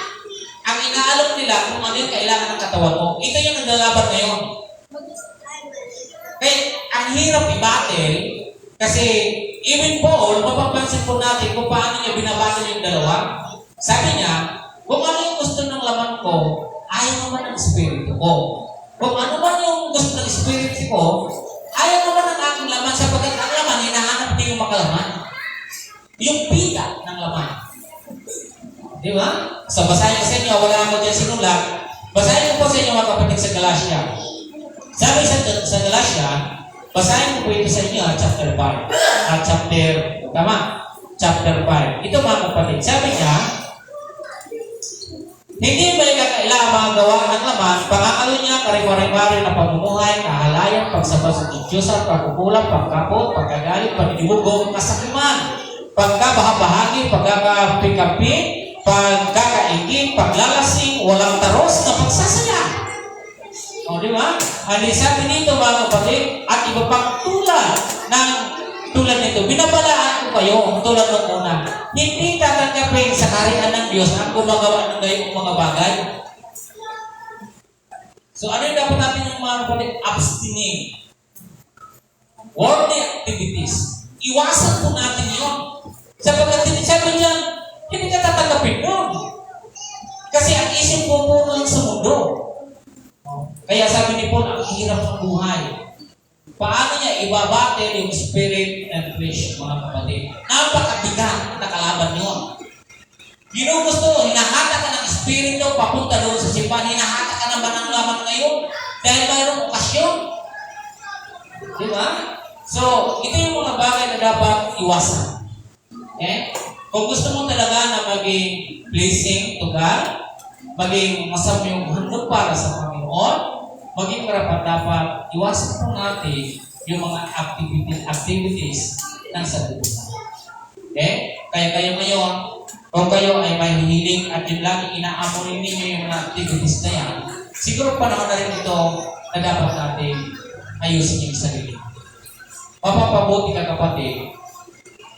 Ang inaalok nila kung ano yung kailangan ng katawan mo. Ito yung naglalaban ngayon. Kaya ang hirap i-battle kasi even Paul, mapapansin po natin kung paano niya binabattle yung dalawa. Sabi niya, kung ano yung gusto ng laman ko, ayaw naman ng espiritu ko. Kung ano man yung gusto ng espiritu ko, ayaw naman ng aking laman sapagkat ang laman, hinahanap niya yung makalaman. Yung bigat ng laman. Di ba? So, basahin ko sa inyo, wala ako dyan sinulat. Basahin ko po sa inyo mga kapatid sa Galatia. Sabi sa Galatia, basahin ko po ito sa inyo, chapter 5. Chapter 5. Ito mga kapatid, sabi niya, hindi ba ikakailangan mga gawa ng laman, pangakalo niya, kariwari-wari na pamumuhay, kahalayan, pagsabas sa Diyosan, pagkukulang, pagkapot, pagkagalit, panidibugong, kasakiman, pagkabahagi, pagkakapi-kapi, pagkakaigit, paglalasing, walang taros na pagsasaya. O, di ba? Ano sabi nito mga kapatid, at iba pang tulad nito, binabalaan ko kayo, tulad ng una. Hindi tatanggapin sa kaharian ng Diyos ang gumagawa ng gayong mga bagay. So, ano yung dapat natin yung mga kapatid? Abstaining. Worldly activities. Iwasan po natin yun. Sapagkat sabi niya, hindi ka tatanggapin yun. Kasi ang isip po po lang sa mundo. Kaya sabi ni Paul, ang hirap ng buhay. Paano niya ibabattle yung spirit and flesh, mga kapatid? Napakabigat na kalaban yun. Ginugusto, hinahata ka ng espiritu, papunta doon sa simbahan, hinahata ka naman ng laman ngayon dahil mayroong okasyon. Di ba? So, ito yung mga bagay na dapat iwasan. Okay? Kung gusto mo talaga na maging blessing to God, maging masama yung handog para sa Panginoon, maging karapat-dapat, iwasan po natin yung mga activities ng sanlibutan. Okay? Kaya kayo ngayon, kung kayo ay may hihiling at yung lagi inaamoy ninyo yung mga activities na yan, siguro panahon na rin ito na dapat natin ayusin yung sarili. Mapapabuti ka kapatid,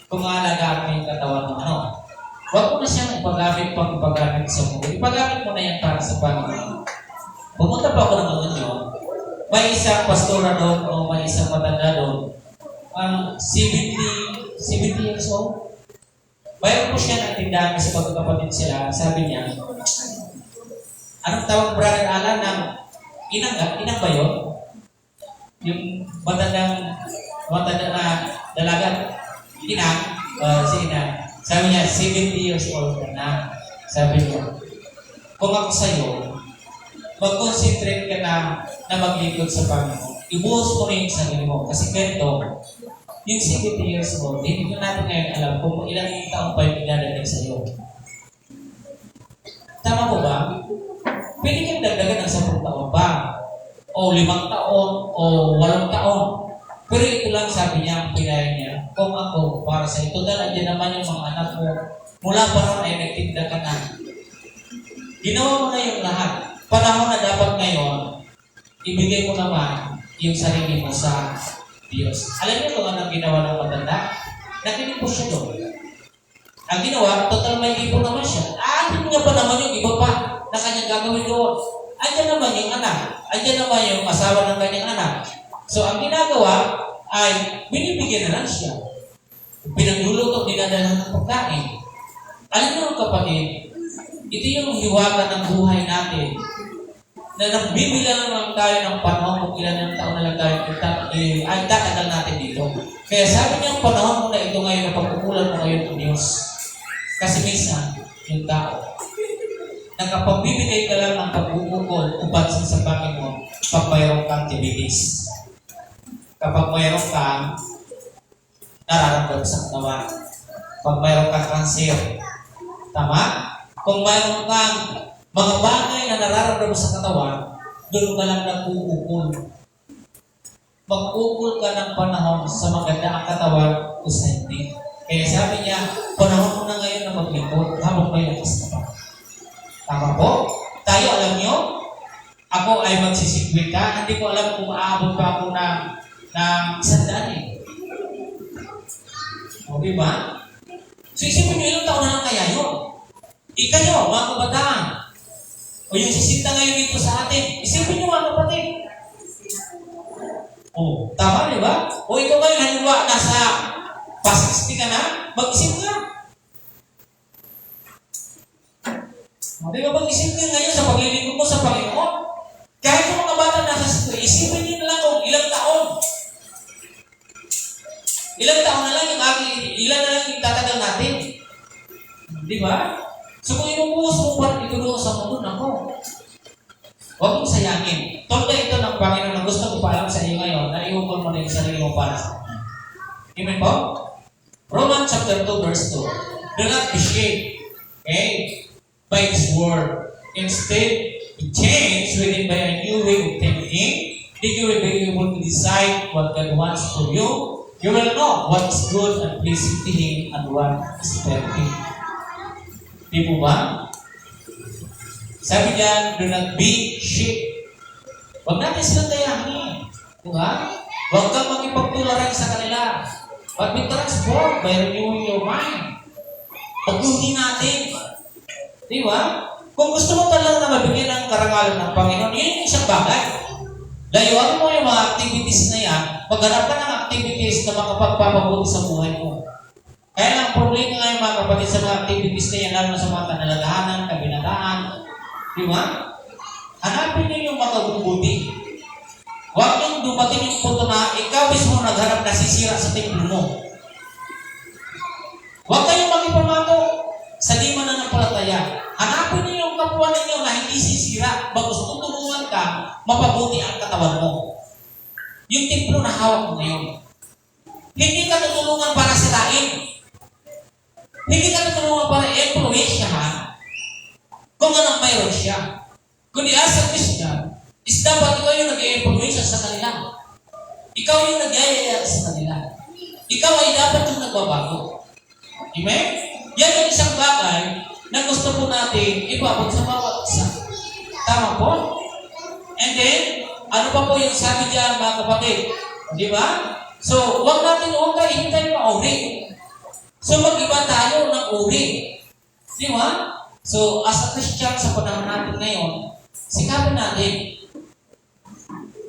kung aalagaan mo yung katawan ng ano. Huwag mo na siyang ipagamit sa mundo. Ipagamit mo na yan para sa Panginoon. Pumunta pa ako ng inyo, may isang pastora doon o may isang matanda doon, 70 years old. Mayroon po siya ng tindahan sa pagkakapatid sila. Sabi niya, anong tawag Brother Alan ng inang ba yun? Yung matanda na dalaga, inang, si inang. Sabi niya, 70 years old ka na. Sabi niya, kung ako sa'yo, mag-concentrate ka na maglingkod sa Panginoon. Ibuhos mo na yung sarili mo. Kasi ganito, yung 70 years old, hindi ko natin ngayon alam kung ilang taong pa yung idadagdag sa iyo. Tama po ba? Pwede kang dagdagan ng 10 taon pa. O 5 taon, o 8 taon. Pero ito lang sabi niya, ang pinaya niya, kung ako, para sa ito, dahil andyan naman yung mga anak mo, mula pa noon ay nagtinda ka na. Ginawa mo na yung lahat. Panahon na dapat ngayon, ibigay mo naman yung sarili mo sa Diyos. Alam niyo kung anong ginawa ng matanda? Nakinig po siya doon. Ang ginawa, total may libo naman siya. Atin nga pa naman yung iba pa na kanyang gagawin doon. Andiyan naman yung anak. Andiyan naman yung asawa ng kanyang anak. So, ang ginagawa ay binibigyan na lang siya. Pinagluluto, dinadala ng pagkain. Alam niyo kapatid, Ito yung hiwaga ng buhay natin. Na nagbibilang lang tayo ng panahon kung ilan ng taon na lang tayo ay tatagal natin dito. Kaya sabi niya, panahon mo na ito ngayon na pagkukulan mo ngayon ng Diyos. Kasi minsan, yung tao, nagkapagbibigay ka lang ng pag-uukol o pansin sa Panginoon pag mayroong kang diabetes. Kapag mayroong kang nararamdaman sa katawan. Pag mayroong kang cancer. Tama? Kung mayroong kang mga bagay na nararamdaman sa katawan, doon ka lang nag-uukol. Mag-ukol ka ng panahon sa maganda ang katawan o sa hindi. Kaya sabi niya, panahon mo na ngayon na maglingkod habang may lakas ka pa. Tama po? Tayo, alam nyo, ako ay magsisikwita. Hindi ko alam kung aabot pa ako ng 100 eh. O, diba? So, isipin nyo, ilang taon na lang kaya yun? Ikayo, mga kabataan. O yung sisinta ngayon dito sa atin. Isipin nyo, mga kapatid. O, tama, di ba? O ikaw ngayon, halimbawa, nasa pa-60 ka na, mag-isip ka. Di ba mag-isip ka ngayon sa paglilingkod mo sa Panginoon? Kahit yung mga bata nasa 60, isipin nyo na lang kung ilang taon. Ilang taon na lang ilan na lang yung tatagal natin. Di ba? So kung inubuhos mo pa ito doon sa mundo, nako. Huwag mong sayangin. Tolda ito ng Panginoon na gusto ko paalam sa iyo ngayon na iukol mo na yung sarili mo para sa Kanya. Amen po? Romans chapter 2 verse 2. Do not be shamed, okay, by His word. Instead, be changed within by a new way of thinking, that you will be able to decide what God wants for you. You will know what is good and pleasing to Him and what is perfect. Di po ba? Sabi diyan, do not be shamed. Huwag natin silang dayahin. Di ba? Huwag kang makipagtularan sa kanila. But be transformed by renewing your mind. Pagduhin natin. Di ba? Kung gusto mo talaga na mabigyan ng karangalan ng Panginoon, yun yung isang bagay. Layuan mo yung mga activities na yan, maghanap ka ng activities na makapagpapabuti sa buhay mo. Kaya lang, problema nga yung mga kapatid sa mga activities na yan, lalo na sa mga kanalagahanan, kabinataan. Di ba? Hanapin niyo yung makabubuti. Huwag niyong dumating yung punto na ikaw mismo nagharap na sisira sa templo mo. Huwag kayong makipamato sa di mananampalataya. Hanapin niyo yung kapwa ninyo na hindi sisira. Bagos tutulungan ka, mapabuti ang katawan mo. Yung templo na hawak mo ngayon. Hindi ka tutulungan para sirain. Hindi ka tutulungan para influensyahan kung anong mayroon siya. Kundi as a Christian, is dapat ikaw yung nag-i-influensya sa kanila. Ikaw yung nag-i-ayaya sa kanila. Ikaw ay dapat yung nagbabago. Amen? Yan yung isang bagay na gusto po natin ibabag sa bawat isa. Tama po? And then, ano pa po yung sabi diyan, mga kapatid? Di ba? So, huwag tayo hintay mauri. So, mag-iba tayo ng uri. Di ba? So, as a Christian sa panahon natin ngayon, sikapin natin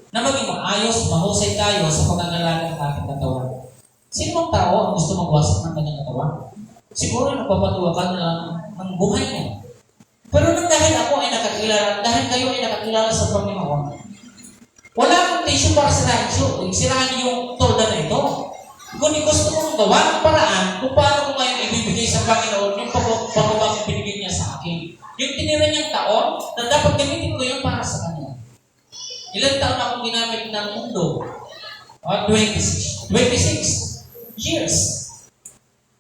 na maging maayos, mahusay tayo sa pag-angalaga ng ating katawan. Sino bang tao ang gusto magwasak ng kanyang katawan? Siguro nagpapatuwakan na ng buhay niya. Pero nang dahil ako ay nakakilala, dahil kayo ay nakakilala sa Panginoon, wala akong tension para sirahan yung tolda na ito. Kundi gusto mong gawa ng paraan kung paano ko ngayon ibibigay sa Panginoon yung pagbabagang binigay niya sa akin. Yung tinira niyang taon na dapat gamitin ko yun para sa Kanya. Ilang taon akong ginamit ng mundo? 26 years.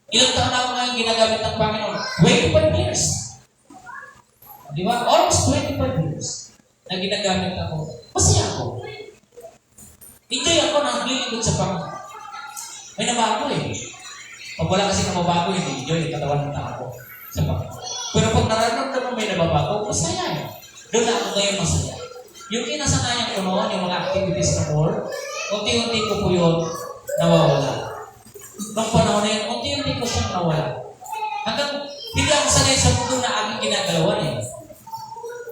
Ilang taon ako ngayon ginagamit ng Panginoon? 25 years. Di ba? Almost 25 years na ginagamit ako. Masaya ako. Enjoy ako na naglilingkod sa Panginoon. May nabago eh. Pag wala kasi nababago, hindi enjoy. Katawan ng tao sa Panginoon. Pero pag nararamdaman may nababago, masaya eh. Doon na ako ngayon masaya. Yung kinasanayan ko noon, yung mga activities na more, unti-unti ko po yun nawawala. Nung panahon na yun, unti-unti ko siyang nawala. Hanggang hindi ako sanay sa mundo na aking ginagalawan eh.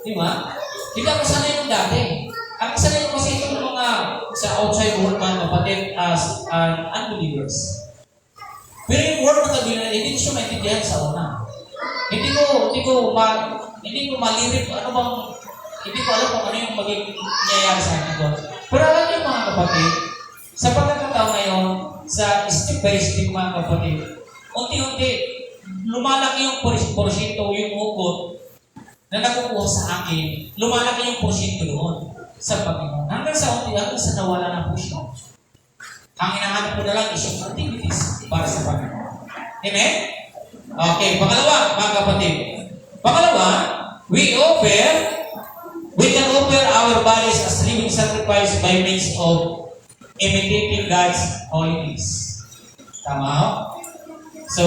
Di ba? Hindi ako sanay nung dati. Ang sanay ko kasi itong mga sa outside world man, kapatid as unbelievers. Pero yung word ng kabilang, hindi ko siya maintindihan sa una. Hindi ko hindi ko malirip, hindi ko alam kung ano yung magiging nangyayari sa akin doon. Pero alam niyo mga kapatid, sa pagkakataon ngayon, sa step by step mga kapatid, unti-unti, lumalaki yung porsyento, yung hugot na nakukuha sa akin, lumalaki yung porsyento doon sa Panginoon. Hanggang sa nawala na po siya. Ang hinahanap ko na lang is yung activities para sa Panginoon. Amen? Okay, pangalawa, mga kapatid. Pangalawa, we can offer our bodies as living sacrifice by means of imitating God's holiness. Tama ho? So,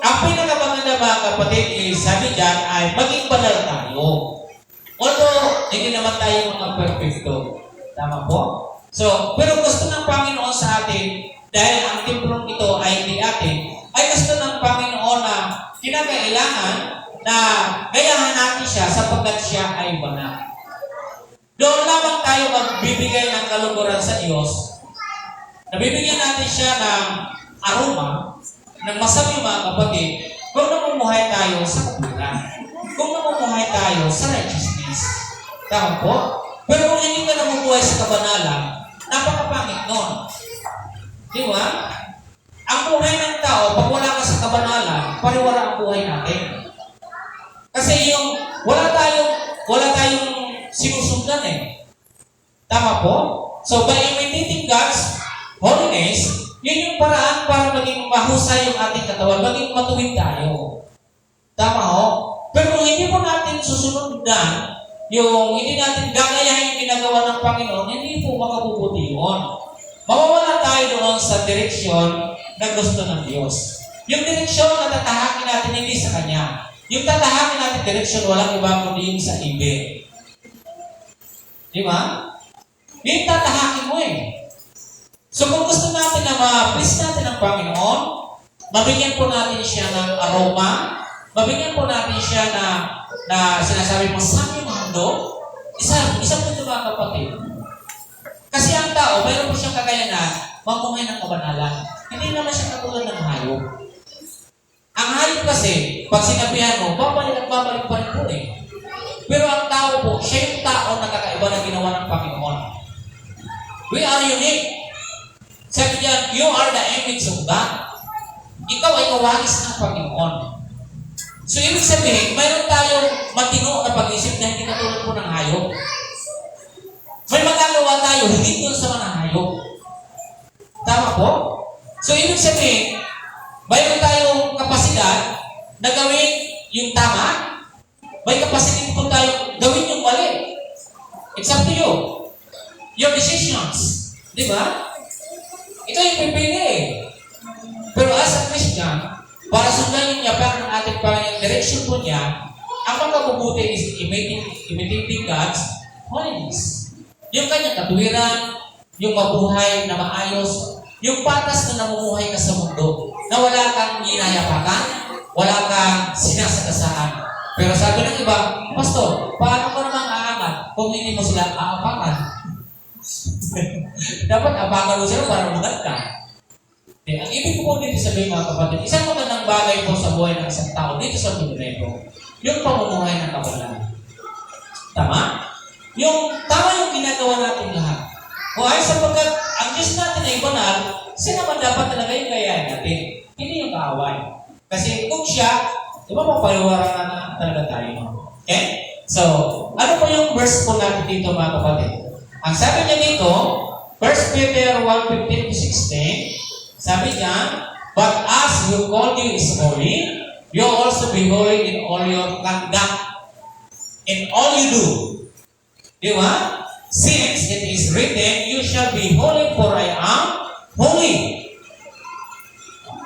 ang pinakamaganda mga kapatid is, sabi dyan, ay maging banal tayo. Although, hindi naman tayo mga perfecto. Tama po? So, pero gusto ng Panginoon sa atin, dahil ang templong ito ay hindi atin, ay gusto ng Panginoon na kinakailangan na gayahan natin siya sapagkat siya ay banal. Doon lamang tayo magbibigay ng kaluguran sa Diyos. Nabibigyan natin siya ng aroma, ng masabi mga kapatid, kung namumuhay tayo sa kabulan, kung namumuhay tayo sa righteousness. Tama po? Pero kung hindi ka namumuhay sa kabanalan, napakapangit nun. Di ba? Ang buhay ng tao, pag wala ka sa kabanalan, pariwara ang buhay natin. Kasi yung wala tayong sinusundan eh. Tama po? So by imitating God's holiness, yun yung paraan para maging mahusay yung ating katawan, maging matuwid tayo. Tama ho? Pero kung hindi po natin susundan, hindi natin gagayahin yung ginagawa ng Panginoon, hindi po makabubuti yun. Mawawala tayo doon sa direksyon na gusto ng Diyos. Yung direksyon na tatahakin natin hindi sa Kanya. Yung tatahakin natin direksyon, walang iba kundi yung sa ibig. Di ba? Yung tatahakin mo eh. So kung gusto natin na ma-please natin ang Panginoon, mabigyan po natin siya ng aroma, mabigyan po natin siya na sinasabi mo sa aming mundo, isa po ito mga kapatid. Kasi ang tao, mayroon po siyang kakayanan, mamuhay ng kabanalan. Hindi naman siya katulad ng hayop. Ang hayop kasi, pag sinabihan mo, babalik at babalik pa rin po eh. Pero ang tao po, siya yung tao na kakaiba na ginawa ng Panginoon. We are unique. Sabi niya, you are the image of God. Ikaw ay kawagis ng Panginoon. So, ibig sabihin, mayroon tayong matino na pag-isip na hindi katulad po ng hayop. May magagawa tayo, hindi doon sa mga hayop. Tama po? So, ibig sabihin, mayroon tayong kapasidad na gawin yung tama, may kapasidad po tayo gawin yung mali. It's up to you. Your decisions. Di ba? Ito yung pipili. Pero as a Christian, para sundan yung yapak ng ating Panginoon, direction po niya, ang magkabubuti is imitating God's holiness. Yung kanyang katuwiran, yung mabuhay na maayos, yung patas na namumuhay ka sa mundo, na wala kang ginayapakan, wala kang sinasagasaan. Pero sabi ng iba, Pastor, paano ko namang aangat kung hindi mo sila aapakan? Dapat apakan mo sila para umangat ka. Ang ibig ko po dito sabihin mga kapatid, isang magandang bagay po sa buhay ng isang tao dito sa mundo na ito, yung pamumuhay ng kabalan. Tama? Tama yung ginagawa natin lahat. O ay sapagkat ang Diyos natin ay banal, siya naman dapat talaga yung kayahin natin. Hindi yung kaaway. Kasi kung siya, di ba mapaliwaran na talaga tayo. Okay? So, ano po yung verse po natin dito mga kapatid? Ang sabi niya dito, 1 Peter 1:15-16, sabi niya, but as you called you is holy, you also be holy in all your conduct, in all you do. Di ba? Since it is written, you shall be holy for I am holy.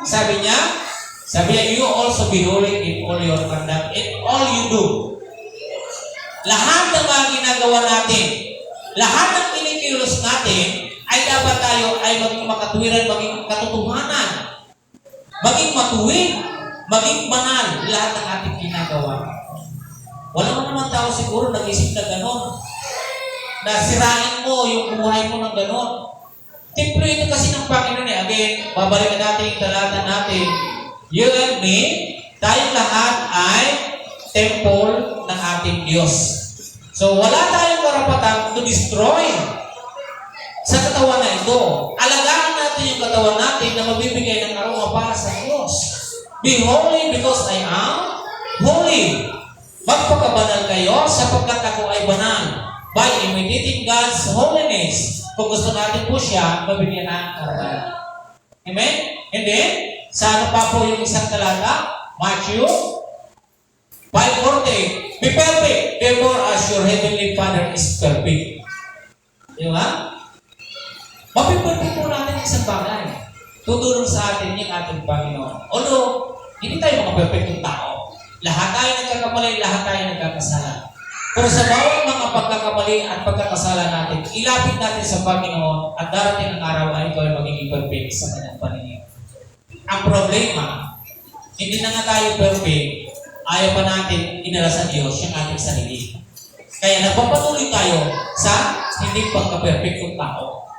Sabi niya, you also be holy in all your conduct, in all you do. Lahat ng mga ginagawa natin, lahat ng kinikilos natin, ay dapat tayo ay maging makatuwiran, maging katotohanan, maging matuwid, maging banal, lahat ng ating ginagawa. Wala mo naman tao siguro nag-isip na gano'n, na sirain mo yung buhay mo ng gano'n. Templo ito kasi ng Panginoon eh. Again, babalikan natin yung talata natin. You and me, tayong lahat ay temple ng ating Diyos. So, wala tayong karapatan to destroy sa katawan na ito. Alagaan natin yung katawan natin na mabibigay ng aroma para sa Diyos. Be holy because I am holy. Magpakabanal kayo sapagkat ako ay banal. By imitating God's holiness. Kung gusto natin po siya, mabigyan ng karapatan. Amen? And then, sa ano pa po yung isang talata? Matthew 5:40. Be perfect, therefore as your heavenly Father is perfect. Di ba? Mapiperfect po natin isang bagay. Tutulong sa atin yung ating Panginoon. Although, hindi tayo mga perfectong tao. Lahat tayo nagkakamali, lahat tayo nagkakasala. Pero sa bawat mga pagkakamali at pagkakasala natin, ilapit natin sa Panginoon at darating ang araw ay ikaw ay magiging perfect sa kanyang paningin. Ang problema, hindi na nga tayo perfect, ayaw pa natin inala sa Diyos yung ating sarili. Kaya nagpapatuloy tayo sa hindi pagka-perfectong tao.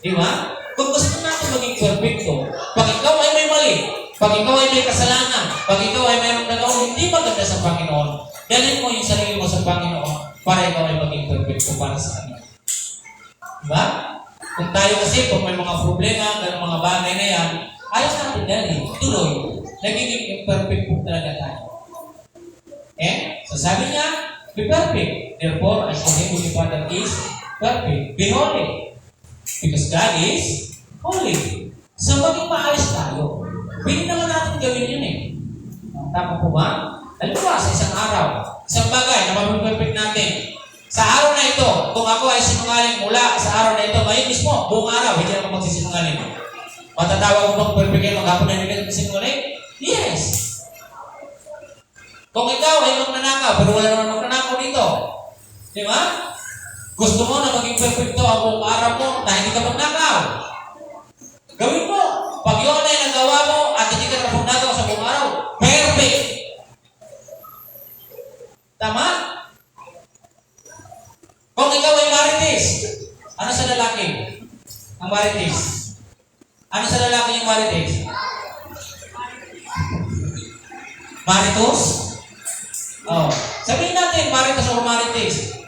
Di ba? Kung gusto natin maging perfecto, pag ikaw ay may mali, pag ikaw ay may kasalanan, pag ikaw ay mayroong nagawang hindi maganda sa Panginoon, dalhin mo yung sarili mo sa Panginoon para ikaw ay maging perfecto para sa Kanya. Di ba? Kung tayo kasi, kung may mga problema, ganong mga bagay na yan, ayaw natin dalhin, tuloy, nagiging imperfect po talaga tayo. So sabi niya, be perfect. Therefore, as your heavenly Father is perfect. Be holy. Because God is holy. So maging maayos tayo. Pwede naman natin gawin yun eh. Tama po ba? Halimbawa, sa isang araw, isang bagay na mapiperfect natin. Sa araw na ito, kung ako ay sinungaling mula sa araw na ito, ngayon mismo, buong araw, hindi ako magsisinungaling. Matatawag mo bang perfect kayo maghapon na hindi ka sinungaling? Yes. Kung ikaw ay magnanakaw, pero wala naman magnanakaw dito. Di ba? Gusto mo na maging perfecto ang buong araw mo na hindi ka magnakaw. Gawin mo. Pag yun ay nagawa mo at hindi ka na magnakaw sa buong araw, perfect. Tama? Kung ikaw ay marites, ano sa lalaki? Ang marites. Ano sa lalaki yung marites? Maritos? Oh. Sabihin natin, maritos o marites.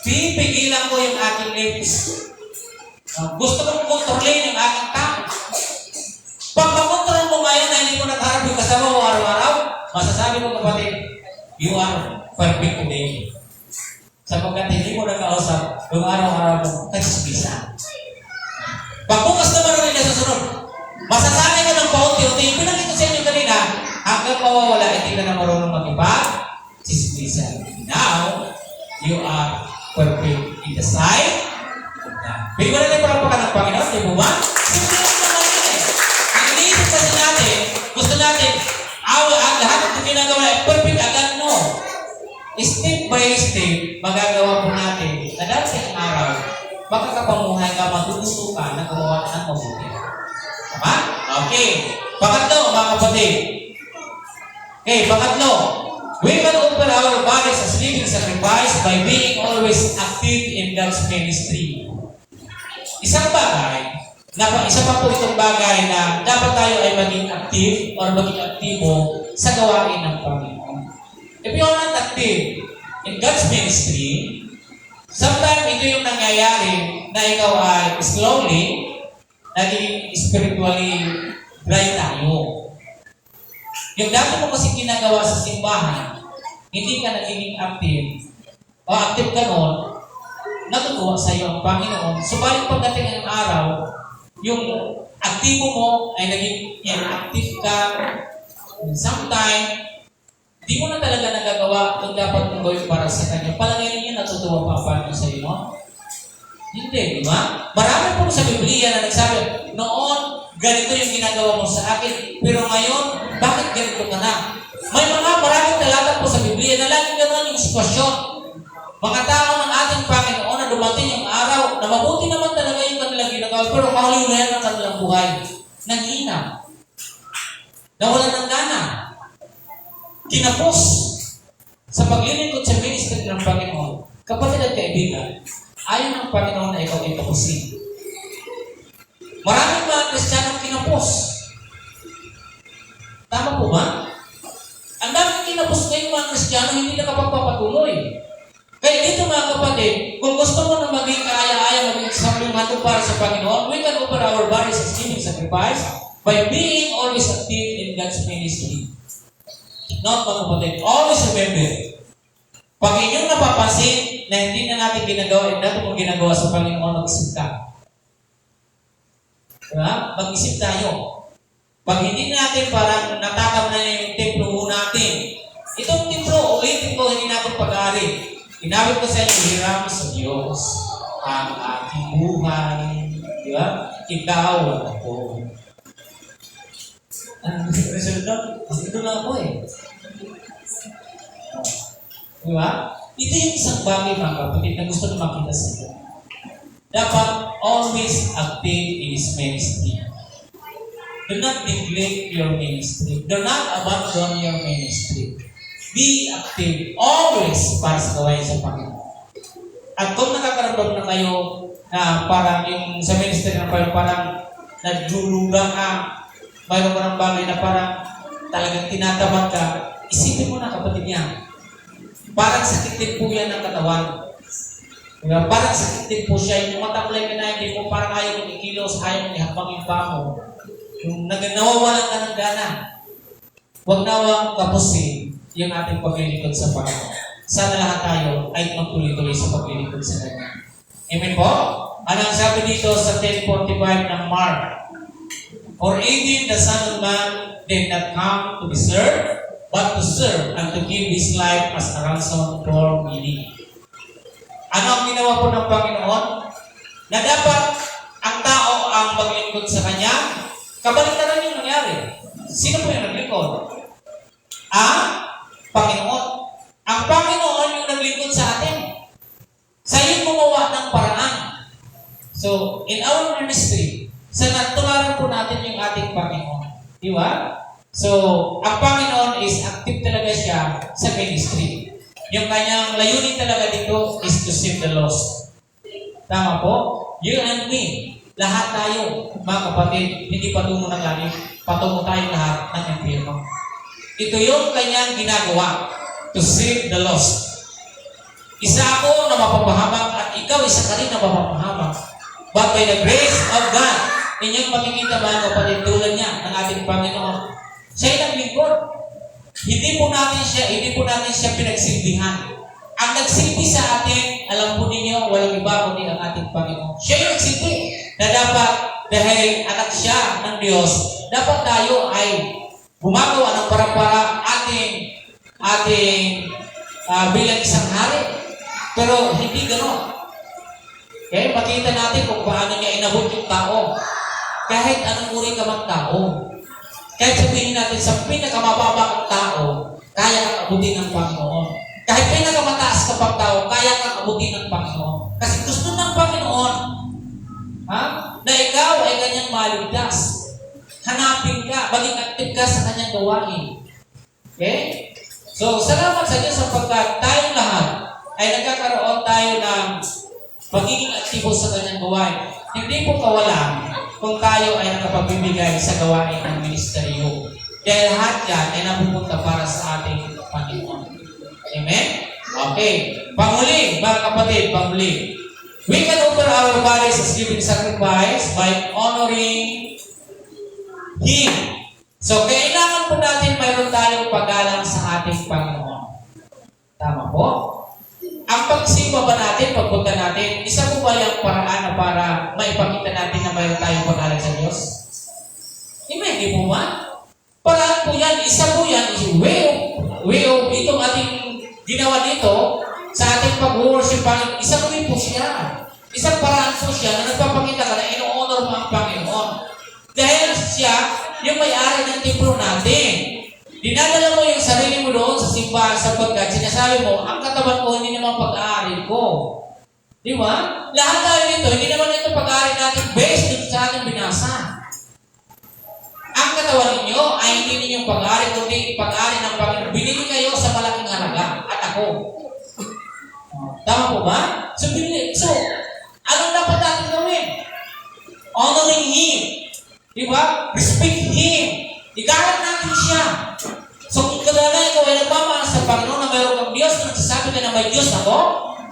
Pipigilan ko yung aking lips. Gusto kong kontrolin yung aking tongue. Pag makontrol mo ngayon na hindi mo nagharap yung kasama mo araw-araw, masasabi mo kapatid, you are perfect today. Sapagkat hindi mo nakausap yung araw-araw mo nagsisisa. Pag bukas naman rin na susunod, masasabi ko ng paunti-unti, yung pinakita sa inyo kanina, hanggang mawawala, hindi ka na marunong mag-ipa-sisisa. Now, you are perfect in the sight of God. Bigyan mo natin parapakan ng Panginoon, di ba? Simple lang naman yun eh. Ang iniisip kasi natin, gusto natin, lahat ng ginagawa ay perfect agad, no? Step by step, magagawa po natin na darating ang araw, makakapamuhay ka, matututo ka na gumawa ka ng mabuti. Tama? Okay. Pangatlo, mga kapatid. Okay, pangatlo. We can offer our bodies as living sacrifice by being always active in God's ministry. Isang bagay, isa pa po itong bagay na dapat tayo ay maging active or maging aktibo sa gawain ng Panginoon. If you are not active in God's ministry, sometimes ito yung nangyayari na ikaw ay slowly naging spiritually dry tayo. Yung dati mo kasi ginagawa sa simbahan, hindi ka naging active o active ka noon, natutuwa sa iyo ang Panginoon. Subalit pagdating ng araw, yung aktibo mo ay naging inactive ka. Sometimes, di mo na talaga nagagawa kung dapat mong gawin para sa Kanya. Palagay niya natutuwa pa ang Panginoon sa iyo, no? Hindi, di ba? Marami po sa Biblia na nagsabi, noon, ganito yung ginagawa mo sa akin, pero ngayon, bakit ganito ka na? May maraming talata po sa Biblia na laging gano'n yung sitwasyon. Mga tao ng ating Panginoon na dumating yung araw na mabuti naman talaga yung kanilang ginagawa, pero kahuluyan ng kanilang buhay. Nanghina. Nawalan ng gana. Kinapos sa paglilingkod sa ministry ng Panginoon. Kapatid at kaibigan, ayaw ng Panginoon na ikaw ay tapusin. Maraming mga Kristiyanong kinapos. Tama po ba? Ang daming kinapos ngayon mga Kristiyano, hindi nakapagpapatuloy. Kaya dito mga kapatid, kung gusto mo na maging kaaya-aya, maging saklumado para sa Panginoon, we can offer our bodies as living sacrifice by being always active in God's ministry. Not mga kapatid, always remember, pag inyong napapansin na hindi na natin ginagawa, hindi natin mo ginagawa sa Panginoon, mag-isip ka. Diba? Mag-isip tayo. Pag hindi natin parang natakam na yung templo natin, itong templo, ulitin ko, hindi natin pag-aari. Inawit ko sa inyo, hirami sa Diyos ang ating buhay. Di ba? Ikaw ako. Ano yung resulta? Ito lang ako eh. Di ba? Ito yung isang bagay mga kapatid na gusto na makita sa inyo. Dapat always active in His ministry. Do not neglect your ministry. Do not abandon your ministry. Be active always para sa gawain sa Panginoon. At kung nakakaramdam na kayo na parang yung sa ministry na parang naglululang ka, mayroon ka ng bagay na parang talagang tinatamad ka, isipin mo na kapatid niya. Parang sakit din po yan ng katawan. Diba? Parang sakit din po siya. Yung matakulay ka na, hindi mo parang ayaw mong ikilos, ayaw mong ihapang yung paa mo. Yung nawawalan ka ng gana. Huwag nawang kapusin yung ating paglilingkod sa Panginoon. Sana lahat tayo ay magtuloy-tuloy sa paglilingkod sa Kanya. Amen po? Anong sabi dito sa 10:45 ng Mark? For even the Son of Man did not come to be served, but to serve and to give His life as a ransom for many. Ano ang ginawa po ng Panginoon? Na dapat ang tao ang maglingkod sa Kanya. Kabaliktaran yung nangyari. Sino po yung naglingkod? Ang Panginoon. Ang Panginoon yung naglingkod sa atin. Sa iyo gumawa ng paraan. So, in our ministry, sa natularan po natin yung ating Panginoon. Di ba? So, ang Panginoon is active talaga siya sa ministry. Yung kanyang layunin talaga dito is to save the lost. Tama po? You and me, lahat tayo, mga kapatid, hindi patungo ng langit, patungo tayo lahat ng impyerno. Ito yung kanyang ginagawa, to save the lost. Isa ako na mapapahamak at ikaw isa ka rin na mapapahamak. But by the grace of God, inyong makikita mga kapatid, tulad niya ng ating Panginoon, siya'y naglingkod. Hindi po natin siya pinagsilbihan. Ang nagsilbi sa atin, alam po ninyo, walang iba kundi ang ating Panginoon. Siya yung nagsilbi na dapat, dahil anak siya ng Diyos, dapat tayo ay gumagawa ng para-para ating bilang isang hari. Pero hindi gano'n. Okay? Makita natin kung paano niya inabot yung tao. Kahit anong uri ka mang tao. Kahit sabihin natin sa pinakamababa ang tao, kaya kang abutin ng Panginoon. Kahit pinakamataas ka pang tao, kaya kang abutin ng Panginoon. Kasi gusto ng Panginoon na ikaw ay kanyang maligtas. Hanapin ka, maging active ka sa kanyang gawain. Okay? So, salamat sa Diyos sapagkat tayong lahat ay nagkakaroon tayo ng pagiging aktibo sa kanyang gawain. Hindi po kawalan kung tayo ay nakapagbibigay sa gawain ng ministeryo. Dahil lahat yan ay napupunta para sa ating Panginoon. Amen? Okay. Panghuli, mga kapatid, panghuli. We can offer our bodies as living sacrifice by honoring Him. So, kailangan po natin mayroon tayong paggalang sa ating Panginoon. Tama po? Ang pagsimba ba natin, pagpunta natin, isa po ba yung paraan na para maipakita natin na mayroon tayong paggalang sa Diyos? Hindi po ba? Paraan po yan, isa po yan, way of itong ating ginawa dito, sa ating pag-worship Panginoon, isa po siya. Isang paraan po siya na nagpapakita ka na ino-honor mo ang Panginoon. Dahil siya, yung may-ari ng templo natin. Dinadala mo yung sarili mo doon sa simbahan sapagkat sinasabi mo, ang katawan ko hindi naman pag-aari ko. Di ba? Lahat tayo nito, hindi naman ito pag-aari natin based dun sa ating binasa. Ang katawan ninyo ay hindi ninyong pag-aari, kundi pag-aari ng Panginoon. Binili kayo sa malaking halaga at ako. Tama po ba? So, anong dapat natin gawin? Honoring Him. Di ba? Respect Him. Igalat natin siya. So, kung kadala ikaw ay nagmamahal nagsasabi ka na may Diyos ako,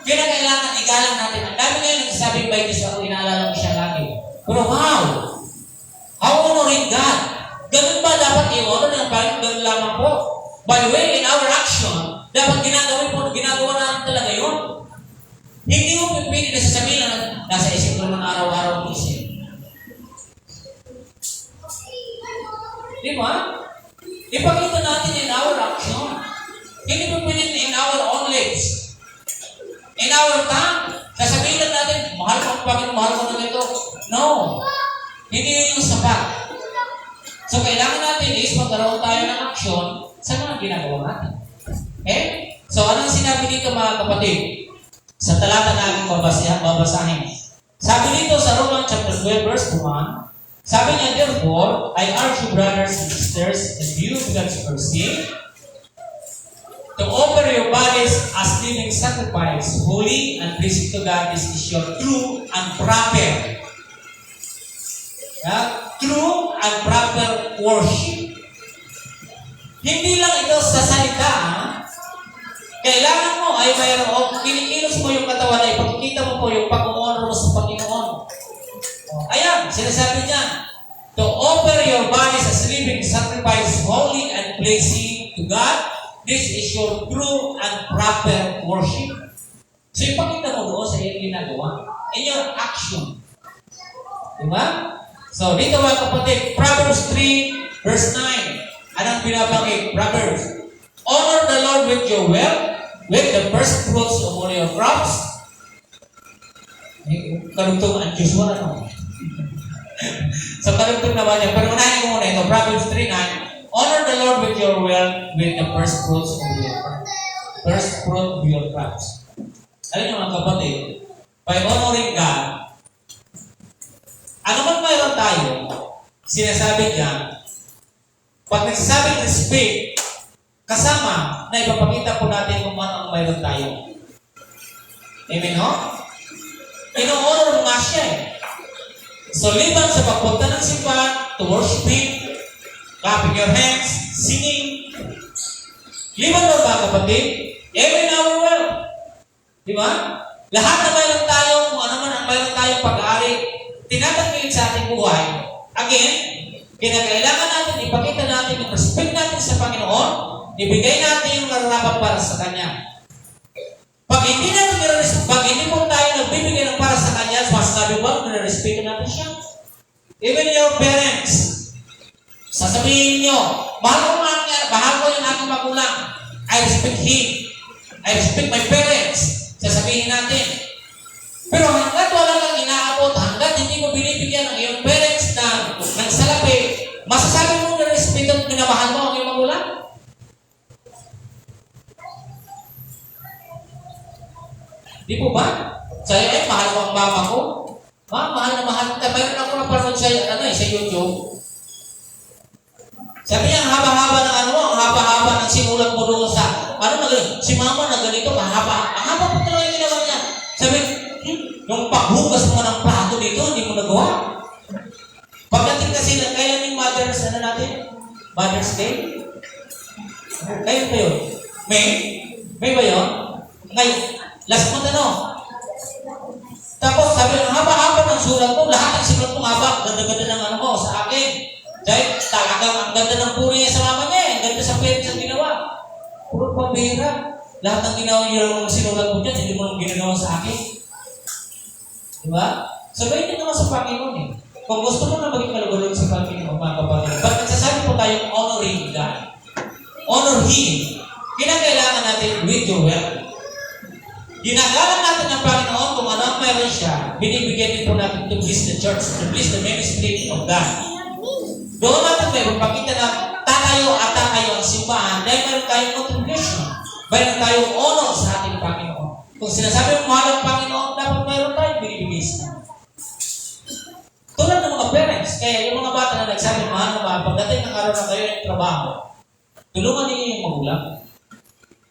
kailangan igalang natin. Ang dami ngayon nagsasabi may Diyos ako, inaalala ko siya lagi. Pero how? How honoring God? Ganun ba dapat i-honor ng Panginoon? Ganun lamang po. By the way, in our action, dapat ginagawa natin talaga yun. Hindi mo pipili na sasabihin na nasa isip ko naman araw-araw ang isip. Di ba? Ipakita natin in our action. Hindi pipili in our own lips. In our tongue. Sasabihin lang natin, mahal ko ang Panginoon, mahal ko na ito. No. Hindi yun yung sapat. So, kailangan natin is magkaroon tayo ng action sa mga ginagawa natin. Okay? So, anong sinabi dito mga kapatid? Sa talata na aking babasahin. Sabi dito sa Romans chapter 12 verse 1, sabi niya, therefore, I urge you brothers and sisters, and you God's mercy, to offer your bodies as living sacrifice, holy and pleasing to God. This is your true and proper. True and proper worship. Hindi lang ito sa salita. Kailangan mo ay mayroon, kinikilos mo yung katawan ay ipakikita mo po yung pag-honor mo sa Panginoon. Ayan, sinasabi niya, to offer your bodies as living sacrifice, holy and pleasing to God. This is your true and proper worship. So, ipakita mo doon sa iyong ginagawa. In your action. Diba? So, dito mga kapatid, Proverbs 3, verse 9. Anong binabanggit? Proverbs. Honor the Lord with your wealth, with the first fruits of all your crops. Karugtong ang Diyos wala naman. So, karugtong naman niya. Pero unahin ko muna ito. Proverbs 3:9. Honor the Lord with your wealth, with the first fruits of your crops. First fruit of your crops. Alam niyo mga kapatid, by honoring God, ano man mayroon tayo, sinasabi niya, pag nagsasabing respect, kasama na ipapakita po natin kung ano ang mayroon tayo. Amen, no? Ino-honor nga siya eh. So, liban sa pagpunta ng simbahan, to worship Him, clapping your hands, singing, liban mo ba kapatid? Even in our world. Di ba? Lahat na mayroon tayo, kung ano man ang mayroon tayong pag-aari, tinatangkilik sa ating buhay. Again, kinakailangan natin, ipakita natin yung respect natin sa Panginoon, ibigay natin yung nararapat para sa Kanya. Pag hindi po tayo nagbibigay ng para sa Kanya, masasabi ba, nare-respeto natin siya? Even your parents, sasabihin nyo, mahal ko yung aking magulang. I respect him. I respect my parents. Sasabihin natin. Pero hanggat wala kang inaabot, hanggat hindi mo binibigyan ng iyong parents ng salapi, masasabi mo na respeto at minamahal mo ang iyong magulang? Di po ba? Sa'yo ay mahal ko ang mama ko. Mahal na mahal kita. Mayroon ako napanood sa YouTube. Sabi niya, ang haba-haba ng ang haba-haba ng sinulat mo doon sa, si mama na ganito, mahaba. Ang haba po talaga yung ginawa niya. Sabi, yung paghugas mo ng plato dito, hindi mo nagawa. Pagdating kasi na, kailan yung Mother's Day? Kailan pa yun? May? May ba yun? Ngayon, last month Tapos sabi, ang haba-haba ng sulat mo, lahat ng sulat mo haba, ganda-ganda ng sa akin. Dahil talagang ang ganda ng puri niya sa mama niya, ang ganda sa parents ang ginawa. Puro pambihira. Lahat ng ginawa niya ng sinulat mo dyan, hindi mo lang ginagawa sa akin. Diba? Sabihin niyo naman sa Panginoon eh. Kung gusto mo na maging kalugulog sa Panginoon, mga kapatid, ba't nagsasabi po tayo honoring God? Honor Him. Kinakailangan natin with your wealth. Ginagalang natin ng Panginoon kung ano ang mayroon siya, binibigyan din po natin to bless the church, to bless the ministry of God. Doon natin mayroon pakita na tatayo ang simbahan dahil mayroon tayong contribution. Mayroon tayong honor sa ating Panginoon. Kung sinasabi mo mahal ang Panginoon, dapat mayroon tayong binibigay sa tulad ng mga parents. Kaya yung mga bata na nagsabi, mahal na mahal, pagdating ng araw na kayo ng trabaho, tulungan ninyo yung magulang.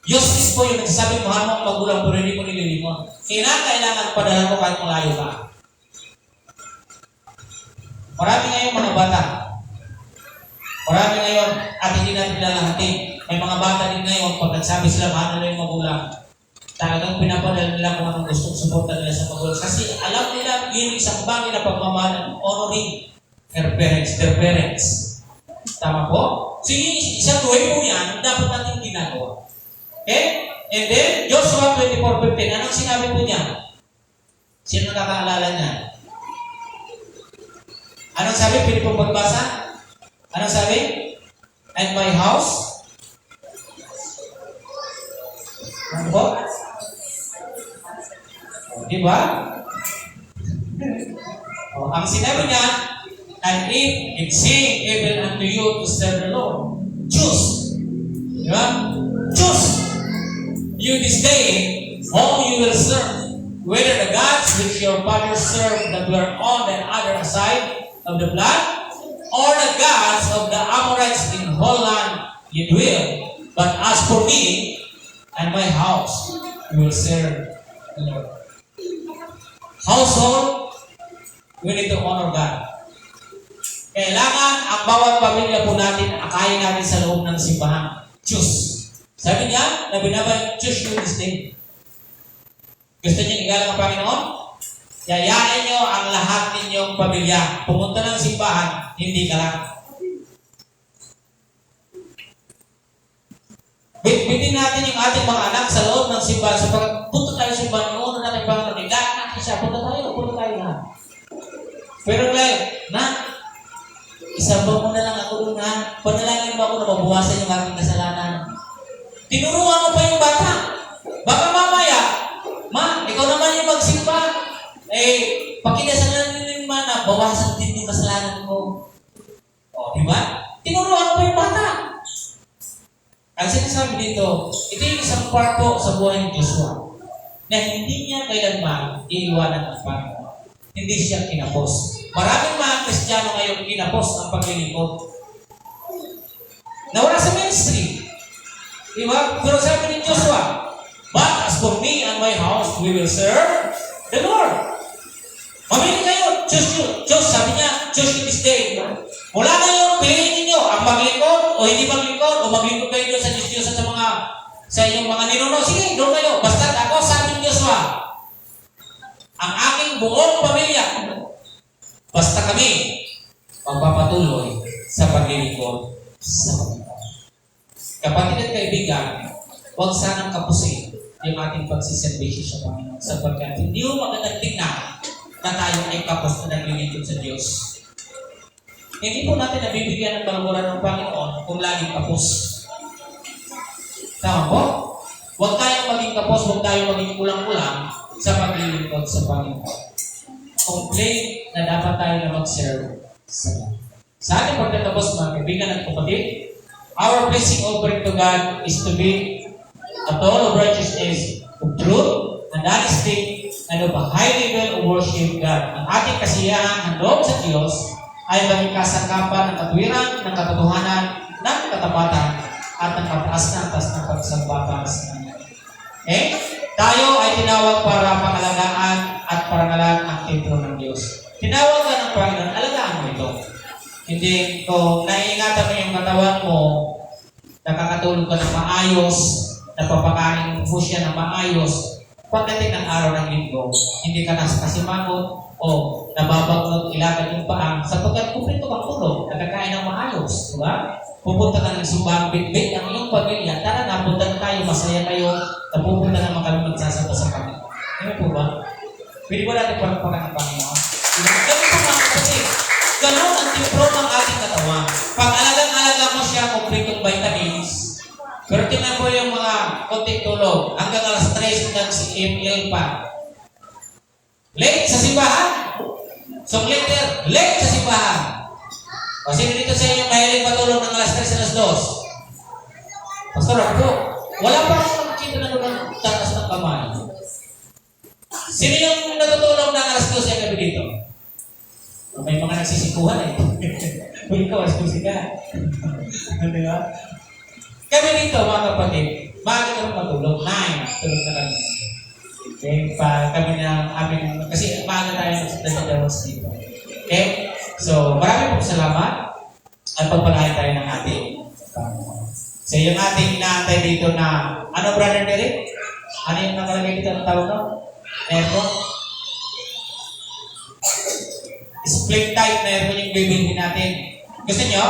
Justice po yung nagsasabi, mahal mo ang magulang, pero hindi mo nililingon. Kailangan padala mo kahit malayo ka. Marami ngayon mga bata. Marami ngayon, at hindi natin lalahatin. May mga bata din ngayon, pag nagsabi sila, mahal na yung magulang. Talagang pinapadala nila kung anong gustong suporta nila sa magulang. Kasi alam nila, yun isang bagay na pagmamahal, honoring their parents. Tama po? So yung isang way po yan, dapat natin ginagawa. Okay? And then, Joshua 24:15, anong sinabi po niya? Sino nakakaalala niya? Anong sabi? Pili pong pagbasa? Anong sabi? And my house? Ano po? Diba? Ang sinabi niya, and if it seem able unto you to serve the Lord, choose. Diba? Choose you this day whom you will serve, whether the gods which your fathers served that were on the other side of the flood, or the gods of the Amorites in whole land you dwell. But as for me and my house, we will serve the Lord. Household, we need to honor God. Kailangan ang bawat pamilya po natin, akayin natin sa loob ng simbahan. Choose. Sabi niya, na binabay, choose you this day. Gusto niyo igalang ang Panginoon? Yayain niyo ang lahat ninyong pamilya. Pumunta ng simbahan, hindi ka lang. Bitbitin natin yung ating mga anak sa loob ng simbahan. So pag punta tayo sa simbahan, yung natin Panginoon, igalang natin siya, punta tayo na. Pero like, isabang mo na lang ako doon ha. Panalangin mo ako na mabuwasan yung aking kasalanan. Tinuruan mo pa yung bata. Baka mamaya, ikaw naman yung magsimba. Pakidasalan naman na bawasan din yung kasalanan ko. Diba? Tinuruan mo pa yung bata. Ang sinasabi dito, ito yung isang part po sa buhay ni Joshua na hindi niya kailanman iiwanan ang Panginoon. Hindi siya kinapos. Maraming mga Kristiyano ngayon kinapos ang paglilingkod. Nawala sa ministry. Diba? Pero sabi ni Joshua, but as for me and my house, we will serve the Lord. Mamili kayo. Choose, sabi niya, choose you this day. Mula ngayon, piliin ninyo ang maglingkod o hindi maglingkod o maglingkod kayo doon sa Diyos sa inyong mga ninuno. Sige, doon kayo. Basta ako, sabi ni Joshua, ang aking buong pamilya, basta kami magpapatuloy sa paglilingkod sa Panginoon. Kapatid at kaibigan, huwag sanang kapusin yung ating pagsiservisyo sa Panginoon sapagkat hindi mo magandang tingnan na tayo ay kapos na naglilingkod sa Diyos. Hindi po natin nabibigyan ng kaluguran ng Panginoon kung laging kapos. Tama po? Huwag tayong maging kapos, huwag tayong maging kulang-kulang sa paglilingkod sa Panginoon. Complain na dapat tayo na mag-serve sa God. Sa ating pagtatapos mga kaibigan at kapatid, our blessing offering to God is to be a toll of righteousness, of truth, and honesty, and of a high level of worship God. Ang ating kasiyahan ng loob sa Diyos ay maging kasangkapan ng katwiran, ng katotohanan, ng katapatan, at ng kataas-taas ng pagsamba sa Kanya. Tayo ay tinawag para pangalagaan at parangalan ang templo ng Diyos. Tinawag ka ng Panginoon, alagaan mo ito. Hindi kung naiingatan mo yung katawan mo, nakakatulog ka ng maayos, napapakain mo siya ng maayos, pagdating ng araw ng linggo, hindi ka nasa kasimangot o nababagot ilagad yung paa sapagkat kumplito kang tulog, nakakain ng maayos. Diba? Pupunta ka ng sumbang bit-bit ang iyong pamilya, tara na, punta na tayo, masaya kayo, napupunta naman kami magsasama sa Panginoon. Ano po ba? Pwede ba natin pagpapakan ng Panginoon? Ganun po mga kapatid. Ganun ang templo ng ating katawan. Pag alagang-alaga mo siya, kompletong vitamins, pero tingnan po yung mga konting tulog, hanggang alas 3 hanggang si ML pa. Late sa simbahan. So later, late sa simbahan. O sino dito sa inyo mahilig matulog ng alas 3 alas 2? Pastor, ako, wala pa akong makikita na doon ng tatas ng kamay. Sino yung natutulog ng alas 2 sa gabi dito? May mga nagsisikuhan eh. Kung ikaw, alas 2 ka. Di ba? Kami dito, mga kapatid, maaga kami matulog. 9, tulog na kami. Okay, kami na amin, kasi maaga tayo nagsadadawas dito. Okay? So, marami pong salamat at pagpalain tayo ng ating Panginoon. So, yung ating inaantay dito na, ano brother Derek? Ano yung nakalagay dito ng tawag no? Nervo? Split type nervo yung bibilhin natin. Gusto nyo?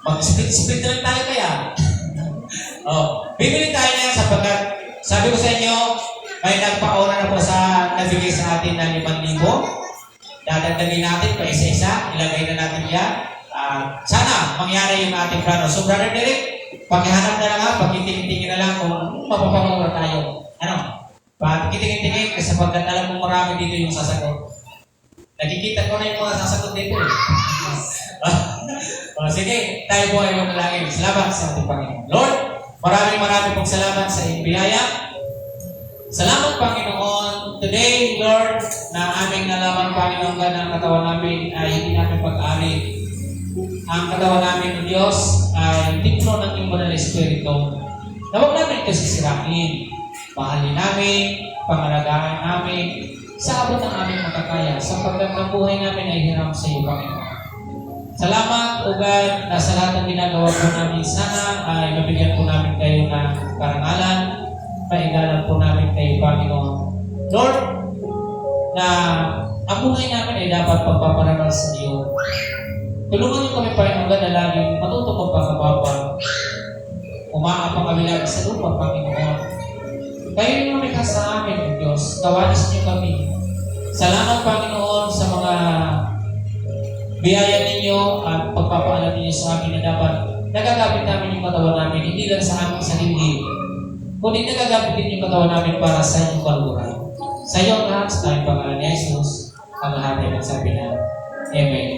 Mag-split rin tayo kaya. Bibili tayo niya sapagkat sabi ko sa inyo, may nagpauna na po sa nabigay sa atin ng 5,000. Dadagdagin natin pa isa-isa, ilagay na natin yan. Sana mangyari yung ating plano. So Brother Derek, paghihanap na lang ha, pagkitingin-tingin na lang kung mapapamura tayo. Ano? Pagkitingin-tingin kasi pagkat alam mo marami dito yung sasagot. Nakikita ko na yung mga sasagot dito eh. Sige, tayo po ay manalangin. Salamat sa ating Panginoon. Lord, maraming pong salamat sa iyong biyaya. Salamat, Panginoon. Today, Lord, na aming nalaman, Panginoon, na ang katawan namin ay hindi namin pag-ari. Ang katawan namin, O Diyos, ay templo ng iyong banal na Espiritu. Na huwag namin ito sisirain. Mahalin namin, pangalagaan namin, sa abot ng aming makakaya, sapagkat ang buhay namin ay hiram sa iyo, Panginoon. Salamat, O God, na sa lahat ng ginagawa po namin, sana ay mabigyan po namin kayo ng karangalan, paigalan po namin kayo, Panginoon. Lord, na ang buhay namin ay dapat pagpaparangal sa iyo. Tulungan niyo kami, Panginoon, na laging matuto pagpapababa. Umaapang kami lagi sa lupa, Panginoon. Kayo yung lumikha sa amin, O Diyos. Tawanis niyo kami. Salamat, Panginoon, sa mga biyaya ninyo at pagpapaalam ninyo sa amin na dapat nagagamit namin yung katawan namin, hindi lang sa aming sarili, kundi nagagamit din yung katawan namin para sa inyong kaluran. Sa iyo ang lahat, sa tayong pangalan ni Jesus, ang lahat ay nagsabi na, Amen.